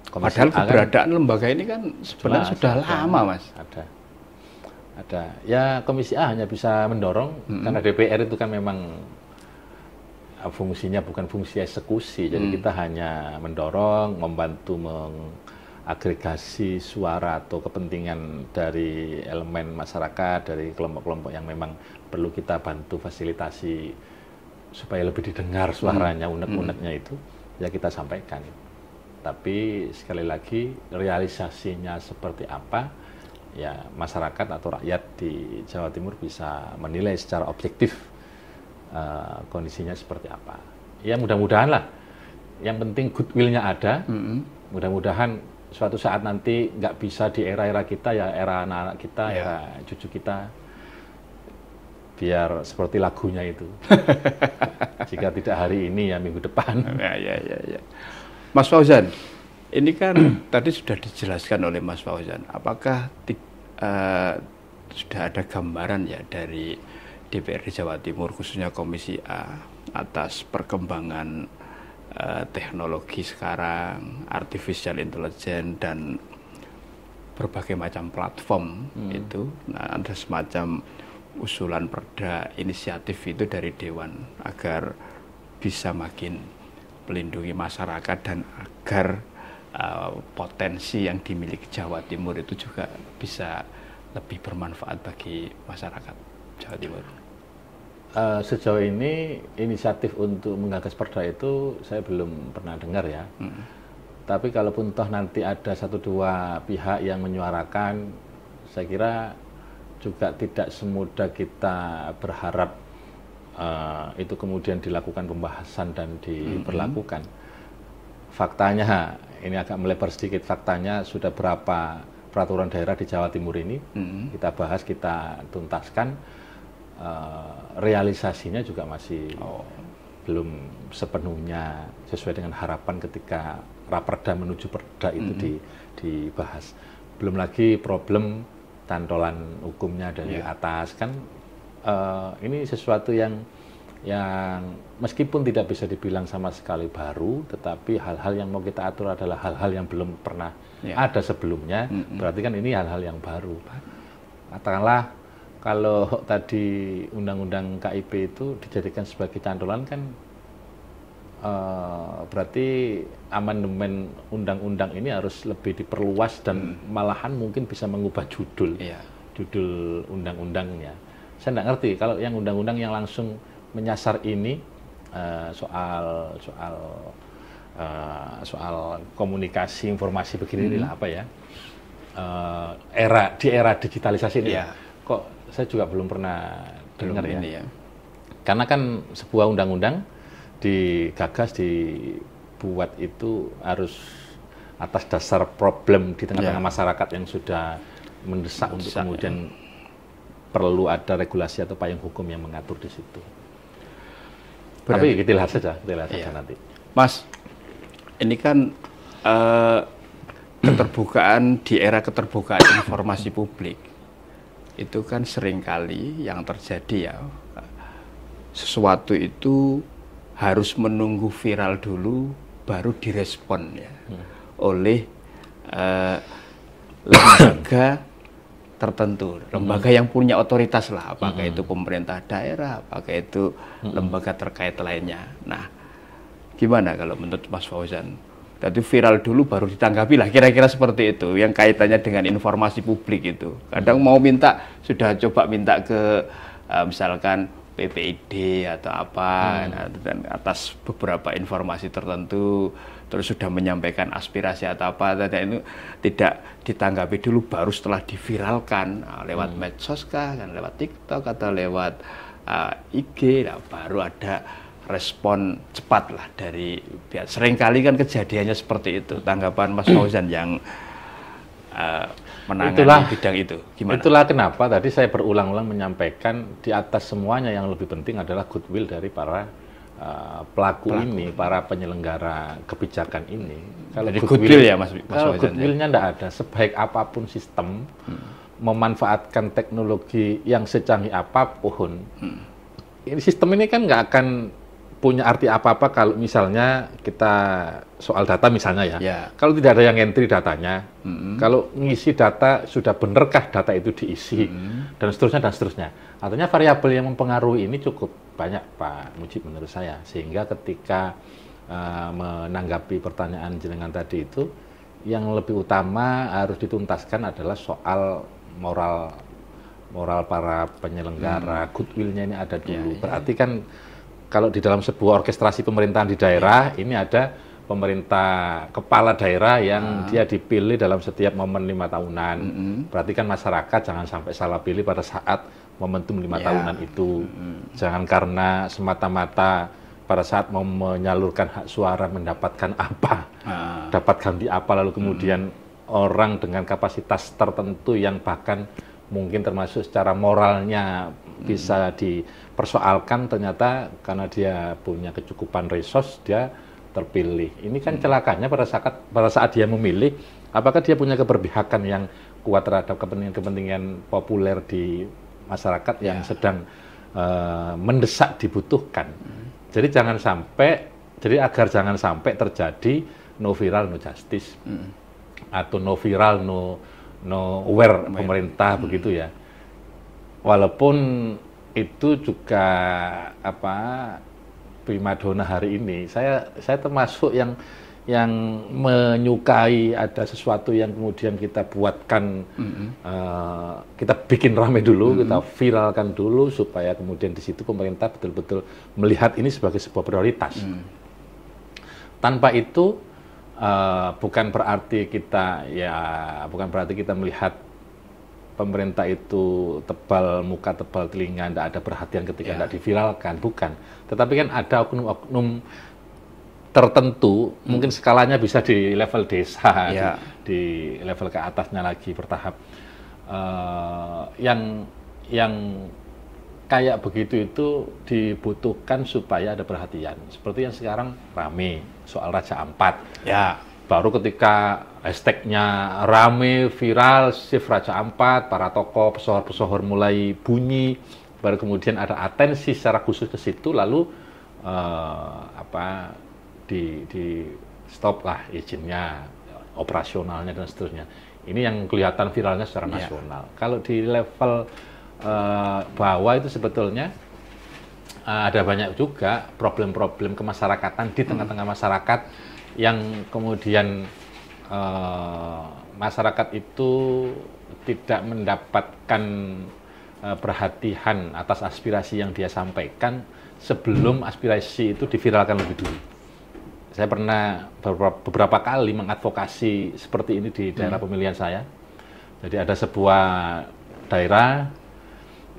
Padahal keberadaan lembaga ini kan sebenarnya sudah lama, Mas. Ada. Ya Komisi A hanya bisa mendorong, karena DPR itu kan memang fungsinya bukan fungsi eksekusi, jadi kita hanya mendorong, membantu mengagregasi suara atau kepentingan dari elemen masyarakat, dari kelompok-kelompok yang memang perlu kita bantu fasilitasi supaya lebih didengar suaranya, unek-uneknya itu. ya kita sampaikan. Tapi sekali lagi realisasinya seperti apa, ya masyarakat atau rakyat di Jawa Timur bisa menilai secara objektif kondisinya seperti apa. Ya mudah-mudahan lah. Yang penting goodwill-nya ada. Mudah-mudahan suatu saat nanti nggak bisa di era-era kita, ya era anak-anak kita, era cucu kita, biar seperti lagunya itu. Jika tidak hari ini, ya minggu depan. Ya. Mas Fauzan, ini kan tadi sudah dijelaskan oleh Mas Fauzan. Apakah sudah ada gambaran ya dari DPRD Jawa Timur, khususnya Komisi A, atas perkembangan teknologi sekarang, artificial intelligence dan berbagai macam platform itu? Nah, ada semacam usulan perda inisiatif itu dari Dewan agar bisa makin melindungi masyarakat dan agar potensi yang dimiliki Jawa Timur itu juga bisa lebih bermanfaat bagi masyarakat Jawa Timur. Sejauh ini inisiatif untuk menggagas perda itu saya belum pernah dengar ya. Tapi kalaupun toh nanti ada 1-2 pihak yang menyuarakan, saya kira juga tidak semudah kita berharap itu kemudian dilakukan pembahasan dan diberlakukan. Faktanya, ini agak melebar sedikit, faktanya sudah berapa peraturan daerah di Jawa Timur ini kita bahas, kita tuntaskan, realisasinya juga masih belum sepenuhnya sesuai dengan harapan ketika raperda menuju perda itu dibahas. Belum lagi problem cantolan hukumnya dari atas kan. Ini sesuatu yang meskipun tidak bisa dibilang sama sekali baru, tetapi hal-hal yang mau kita atur adalah hal-hal yang belum pernah ada sebelumnya. Berarti kan ini hal-hal yang baru. Katakanlah kalau tadi undang-undang KIP itu dijadikan sebagai cantolan kan, berarti amandemen undang-undang ini harus lebih diperluas dan malahan mungkin bisa mengubah judul undang-undangnya. Saya tidak ngerti kalau yang undang-undang yang langsung menyasar ini soal komunikasi informasi begini lah apa ya, era digitalisasi ini kok saya juga belum pernah dengar ya. Karena kan sebuah undang-undang digagas, dibuat itu harus atas dasar problem di tengah-tengah masyarakat yang sudah mendesak untuk kemudian perlu ada regulasi atau payung hukum yang mengatur di situ. Tapi kita lihat saja nanti. Mas, ini kan keterbukaan di era keterbukaan informasi publik itu kan seringkali yang terjadi ya, sesuatu itu harus menunggu viral dulu baru direspon ya oleh lembaga tertentu, lembaga yang punya otoritas lah, apakah itu pemerintah daerah, apakah itu lembaga terkait lainnya. Nah, gimana kalau menurut Mas Fauzan? Tadi viral dulu baru ditanggapi lah, kira-kira seperti itu, yang kaitannya dengan informasi publik itu. Kadang mau minta, sudah coba minta ke misalkan PPID atau apa, dan atas beberapa informasi tertentu, terus sudah menyampaikan aspirasi atau apa, dan itu tidak ditanggapi dulu, baru setelah diviralkan lewat medsos kah, kan lewat TikTok atau lewat IG, nah, baru ada respon cepat lah dari pihak. Seringkali kan kejadiannya seperti itu. Tanggapan Mas Fauzan yang menangani bidang itu gimana? Itulah kenapa tadi saya berulang-ulang menyampaikan di atas semuanya yang lebih penting adalah goodwill dari para pelaku ini, para penyelenggara kebijakan ini. Kalau goodwill ya Mas kalau goodwillnya tidak ada, sebaik apapun sistem, memanfaatkan teknologi yang secanggih apapun, ini sistem ini kan nggak akan punya arti apa-apa kalau misalnya kita soal data misalnya ya. Kalau tidak ada yang entry datanya, kalau ngisi data sudah benarkah data itu diisi, dan seterusnya. Artinya variabel yang mempengaruhi ini cukup banyak Pak Mujib menurut saya, sehingga ketika menanggapi pertanyaan jenengan tadi itu, yang lebih utama harus dituntaskan adalah soal moral para penyelenggara, goodwill-nya ini ada dulu. Berarti kan kalau di dalam sebuah orkestrasi pemerintahan di daerah, ini ada pemerintah kepala daerah yang dia dipilih dalam setiap momen 5 tahunan. Berarti kan masyarakat jangan sampai salah pilih pada saat momentum 5 tahunan itu. Jangan karena semata-mata pada saat mau menyalurkan hak suara mendapatkan apa, dapat ganti apa, lalu kemudian orang dengan kapasitas tertentu yang bahkan mungkin termasuk secara moralnya bisa dipersoalkan, ternyata karena dia punya kecukupan resource dia terpilih. Ini kan celakanya pada saat dia memilih, apakah dia punya keberpihakan yang kuat terhadap kepentingan populer di masyarakat yang sedang mendesak dibutuhkan. Jadi agar jangan sampai terjadi no viral no justice atau no viral no aware pemerintah begitu ya. Walaupun itu juga primadona hari ini, saya termasuk yang menyukai ada sesuatu yang kemudian kita buatkan, kita bikin rame dulu, kita viralkan dulu supaya kemudian di situ pemerintah betul-betul melihat ini sebagai sebuah prioritas. Tanpa itu bukan berarti kita melihat pemerintah itu tebal muka, tebal telinga, tidak ada perhatian ketika tidak diviralkan, bukan. Tetapi kan ada oknum-oknum tertentu, mungkin skalanya bisa di level desa, di level ke atasnya lagi bertahap, yang kayak begitu itu dibutuhkan supaya ada perhatian. Seperti yang sekarang rame soal Raja Ampat. Ya. Baru ketika hashtagnya rame, viral, shift Raja Ampat, para tokoh, pesohor-pesohor mulai bunyi, baru kemudian ada atensi secara khusus ke situ, lalu di stop lah izinnya, operasionalnya dan seterusnya. Ini yang kelihatan viralnya secara nasional. Kalau di level bawah itu sebetulnya ada banyak juga problem-problem kemasyarakatan di tengah-tengah masyarakat yang kemudian masyarakat itu tidak mendapatkan perhatian atas aspirasi yang dia sampaikan sebelum aspirasi itu diviralkan lebih dulu. Saya pernah beberapa kali mengadvokasi seperti ini di daerah pemilihan saya. Jadi ada sebuah daerah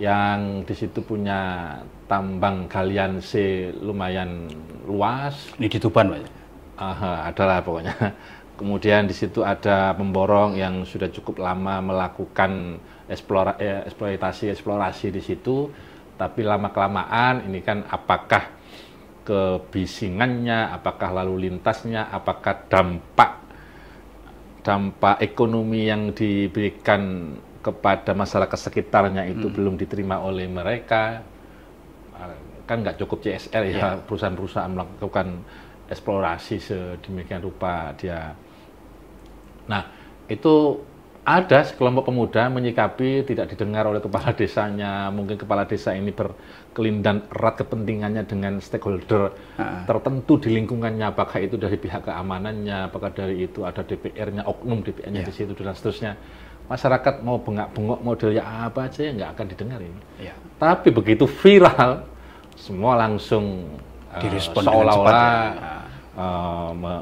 yang di situ punya tambang galian C lumayan luas. Ini di Tuban, Pak? Adalah pokoknya. Kemudian di situ ada pemborong yang sudah cukup lama melakukan eksplorasi di situ. Tapi lama-kelamaan ini kan apakah kebisingannya, apakah lalu lintasnya, apakah dampak ekonomi yang diberikan kepada masyarakat sekitarnya itu belum diterima oleh mereka. Kan nggak cukup CSR ya, perusahaan-perusahaan melakukan eksplorasi sedemikian rupa dia. Nah, itu ada sekelompok pemuda menyikapi tidak didengar oleh kepala desanya, mungkin kepala desa ini berkelindan erat kepentingannya dengan stakeholder tertentu di lingkungannya, apakah itu dari pihak keamanannya, apakah dari itu ada DPR-nya, oknum DPR-nya di situ dan seterusnya. Masyarakat mau bengak-bengok modelnya apa aja ya nggak akan didengar ini. Tapi begitu viral, semua langsung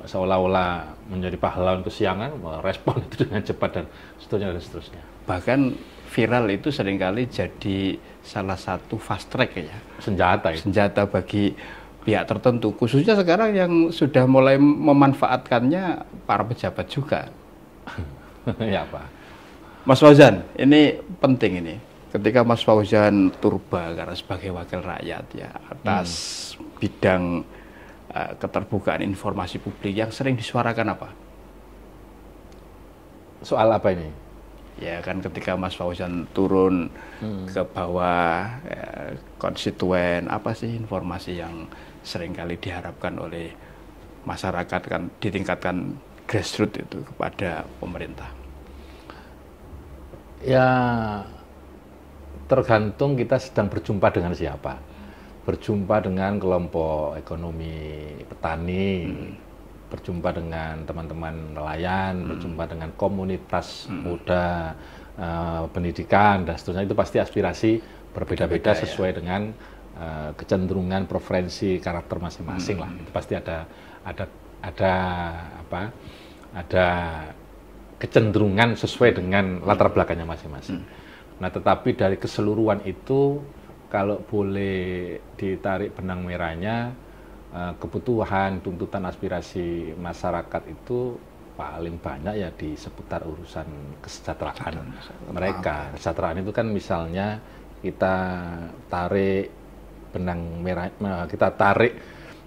seolah-olah menjadi pahlawan kesiangan, merespon itu dengan cepat dan seterusnya. Bahkan viral itu seringkali jadi salah satu fast track ya. Senjata bagi pihak tertentu, khususnya sekarang yang sudah mulai memanfaatkannya para pejabat juga. Ya, Pak. Mas Fauzan, ini penting ini. Ketika Mas Fauzan turba karena sebagai wakil rakyat ya atas bidang keterbukaan informasi publik yang sering disuarakan apa? Soal apa ini? Ya kan ketika Mas Fauzan turun ke bawah konstituen, apa sih informasi yang seringkali diharapkan oleh masyarakat kan ditingkatkan grassroots itu kepada pemerintah? Ya tergantung kita sedang berjumpa dengan siapa. Berjumpa dengan kelompok ekonomi petani, berjumpa dengan teman-teman nelayan, berjumpa dengan komunitas muda, pendidikan dan seterusnya, itu pasti aspirasi berbeda-beda sesuai dengan kecenderungan, preferensi, karakter masing-masing lah. Itu pasti ada kecenderungan sesuai dengan latar belakangnya masing-masing. Nah, tetapi dari keseluruhan itu, kalau boleh ditarik benang merahnya, kebutuhan, tuntutan, aspirasi masyarakat itu paling banyak ya di seputar urusan kesejahteraan mereka. Kesejahteraan itu kan misalnya kita tarik benang merah, kita tarik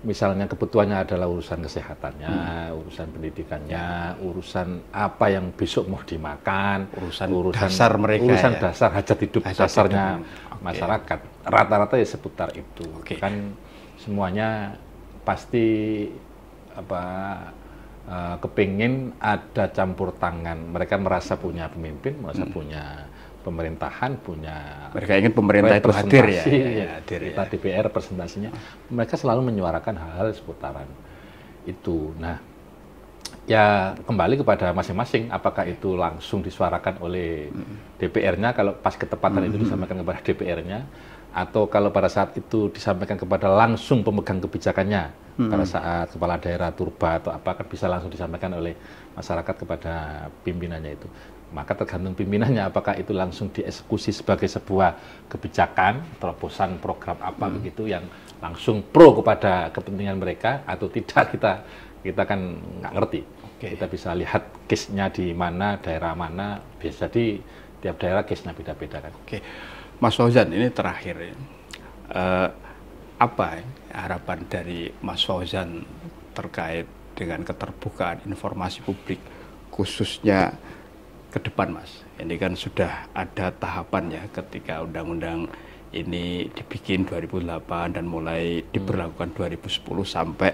misalnya kebutuhannya adalah urusan kesehatannya, urusan pendidikannya, urusan apa yang besok mau dimakan, urusan dasar mereka, urusan dasar hajat hidup dasarnya masyarakat. Rata-rata ya seputar itu. Kan semuanya pasti kepingin ada campur tangan. Mereka merasa punya pemimpin, merasa punya pemerintahan, punya mereka ingin pemerintah itu hadir ya, kita DPR presentasinya, mereka selalu menyuarakan hal-hal seputaran itu. Nah, ya kembali kepada masing-masing, apakah itu langsung disuarakan oleh DPR-nya kalau pas ketepatan itu disampaikan kepada DPR-nya, atau kalau pada saat itu disampaikan kepada langsung pemegang kebijakannya, pada saat kepala daerah turba atau apa, kan bisa langsung disampaikan oleh masyarakat kepada pimpinannya itu. Maka tergantung pimpinannya, apakah itu langsung dieksekusi sebagai sebuah kebijakan, terobosan program apa begitu yang langsung pro kepada kepentingan mereka atau tidak, kita kan nggak ngerti. Kita bisa lihat case-nya di mana, daerah mana, biasa di tiap daerah case-nya beda-beda kan. Mas Fauzan, ini terakhir ya. Apa harapan dari Mas Fauzan terkait dengan keterbukaan informasi publik, khususnya ke depan, Mas? Ini kan sudah ada tahapan ya, ketika undang-undang ini dibikin 2008 dan mulai diberlakukan 2010 sampai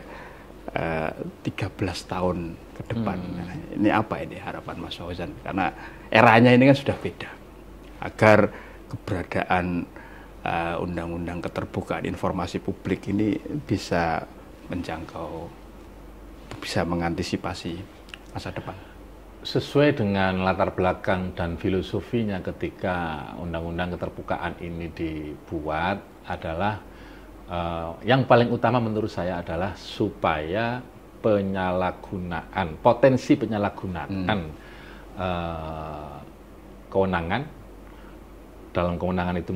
13 tahun ke depan. Nah, ini apa ini harapan Mas Fauzan? Karena eranya ini kan sudah beda. Agar keberadaan undang-undang keterbukaan informasi publik ini bisa menjangkau, bisa mengantisipasi masa depan. Sesuai dengan latar belakang dan filosofinya ketika undang-undang keterbukaan ini dibuat adalah yang paling utama menurut saya adalah supaya potensi penyalahgunaan kewenangan, dalam kewenangan itu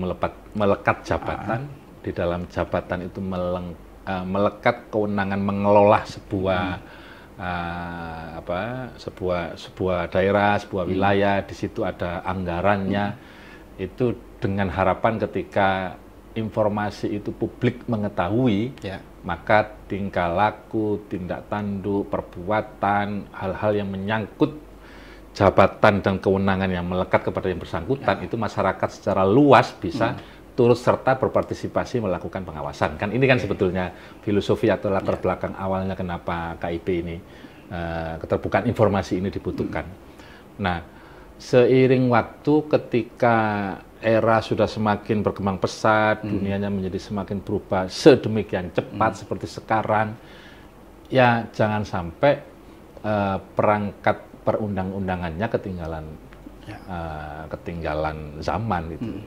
melekat jabatan, di dalam jabatan itu melekat kewenangan mengelola sebuah daerah, sebuah wilayah, di situ ada anggarannya. Itu dengan harapan ketika informasi itu publik mengetahui, maka tingkah laku, tindak tanduk, perbuatan, hal-hal yang menyangkut jabatan dan kewenangan yang melekat kepada yang bersangkutan, itu masyarakat secara luas bisa turut serta berpartisipasi melakukan pengawasan. Kan ini kan sebetulnya filosofi atau latar belakang awalnya kenapa KIP ini, keterbukaan informasi ini dibutuhkan. Nah, seiring waktu ketika era sudah semakin berkembang pesat, dunianya menjadi semakin berubah sedemikian cepat seperti sekarang, ya jangan sampai perangkat perundang-undangannya ketinggalan zaman gitu.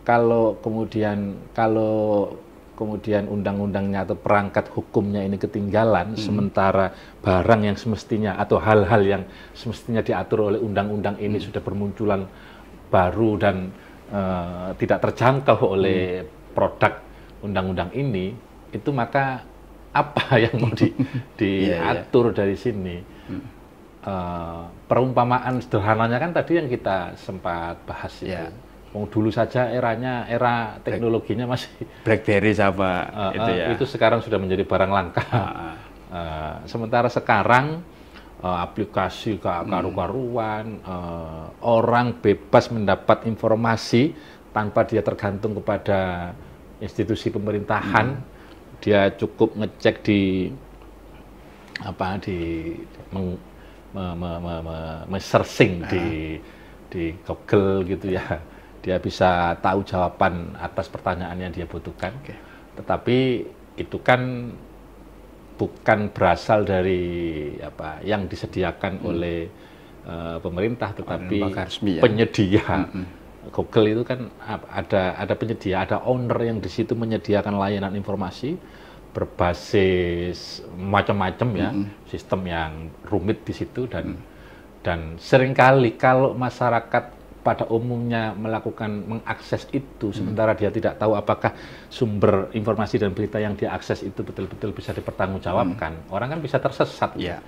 Kalau kemudian undang-undangnya atau perangkat hukumnya ini ketinggalan, sementara barang yang semestinya atau hal-hal yang semestinya diatur oleh undang-undang ini sudah bermunculan baru dan tidak terjangkau oleh produk undang-undang ini, itu maka apa yang mau diatur dari sini? Perumpamaan sederhananya kan tadi yang kita sempat bahas itu. Dulu saja era teknologinya masih BlackBerry sama itu ya. Itu sekarang sudah menjadi barang langka. Sementara sekarang aplikasi karu-karuan, orang bebas mendapat informasi tanpa dia tergantung kepada institusi pemerintahan. Dia cukup ngecek searching di Google gitu ya. Dia bisa tahu jawaban atas pertanyaan yang dia butuhkan. Tetapi itu kan bukan berasal dari yang disediakan oleh pemerintah, tetapi penyedia Google itu kan ada penyedia, ada owner yang di situ menyediakan layanan informasi berbasis macam-macam ya, sistem yang rumit di situ dan seringkali kalau masyarakat pada umumnya mengakses itu sementara dia tidak tahu apakah sumber informasi dan berita yang dia akses itu betul-betul bisa dipertanggungjawabkan, orang kan bisa tersesat. Ya.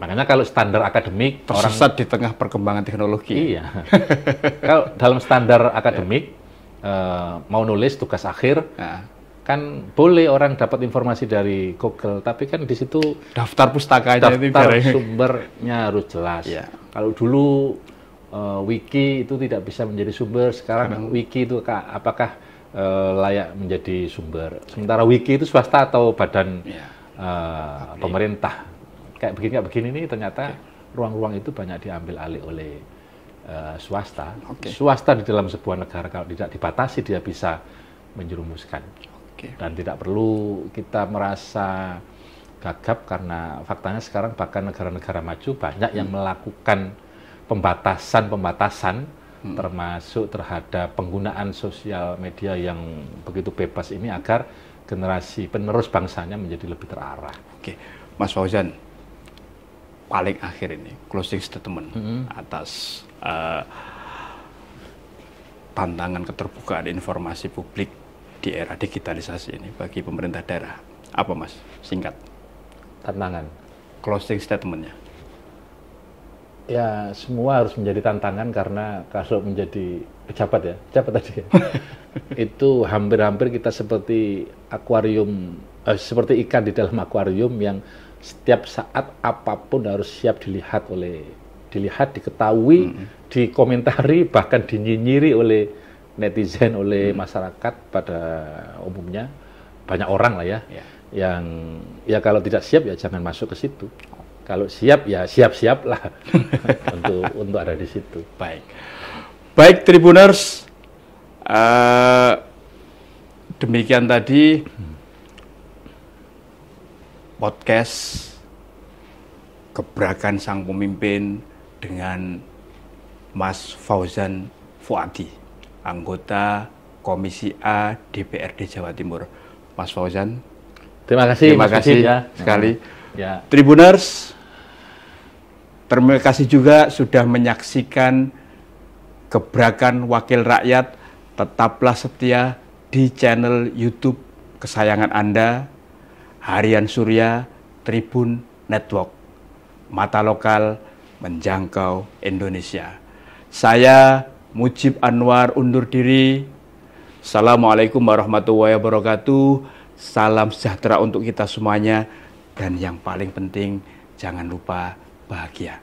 Makanya kalau standar akademik tersesat di tengah perkembangan teknologi. Iya. Kalau dalam standar akademik mau nulis tugas akhir kan boleh orang dapat informasi dari Google, tapi kan di situ daftar pustakanya daftar sumbernya harus jelas. Ya. Kalau dulu wiki itu tidak bisa menjadi sumber, sekarang wiki itu apakah layak menjadi sumber? Sementara wiki itu swasta atau badan pemerintah. Kayak begini ini ternyata ruang-ruang itu banyak diambil alih oleh swasta. Swasta di dalam sebuah negara kalau tidak dibatasi dia bisa menjerumuskan. Dan tidak perlu kita merasa gagap karena faktanya sekarang bahkan negara-negara maju banyak yang melakukan pembatasan termasuk terhadap penggunaan sosial media yang begitu bebas ini agar generasi penerus bangsanya menjadi lebih terarah. Oke, Mas Fauzan, paling akhir ini closing statement atas tantangan keterbukaan informasi publik di era digitalisasi ini bagi pemerintah daerah. Apa Mas? Singkat. Tantangan. Closing statementnya. Ya, semua harus menjadi tantangan karena kalau menjadi pejabat tadi ya, itu hampir-hampir kita seperti akuarium, seperti ikan di dalam akuarium yang setiap saat apapun harus siap dilihat, diketahui, dikomentari, bahkan dinyinyiri oleh netizen, oleh masyarakat pada umumnya, banyak orang lah ya, yang ya kalau tidak siap ya jangan masuk ke situ. Kalau siap ya siap-siaplah untuk ada di situ. Baik Tribuners, demikian tadi podcast Gebrakan Sang Pemimpin dengan Mas Fauzan Fuadi, anggota Komisi A DPRD Jawa Timur. Mas Fauzan, terima kasih ya sekali. Ya. Tribuners, terima kasih juga sudah menyaksikan Gebrakan Wakil Rakyat. Tetaplah setia di channel YouTube kesayangan Anda, Harian Surya Tribun Network. Mata lokal menjangkau Indonesia. Saya Mujib Anwar undur diri. Assalamualaikum warahmatullahi wabarakatuh. Salam sejahtera untuk kita semuanya. Dan yang paling penting, jangan lupa bahagia.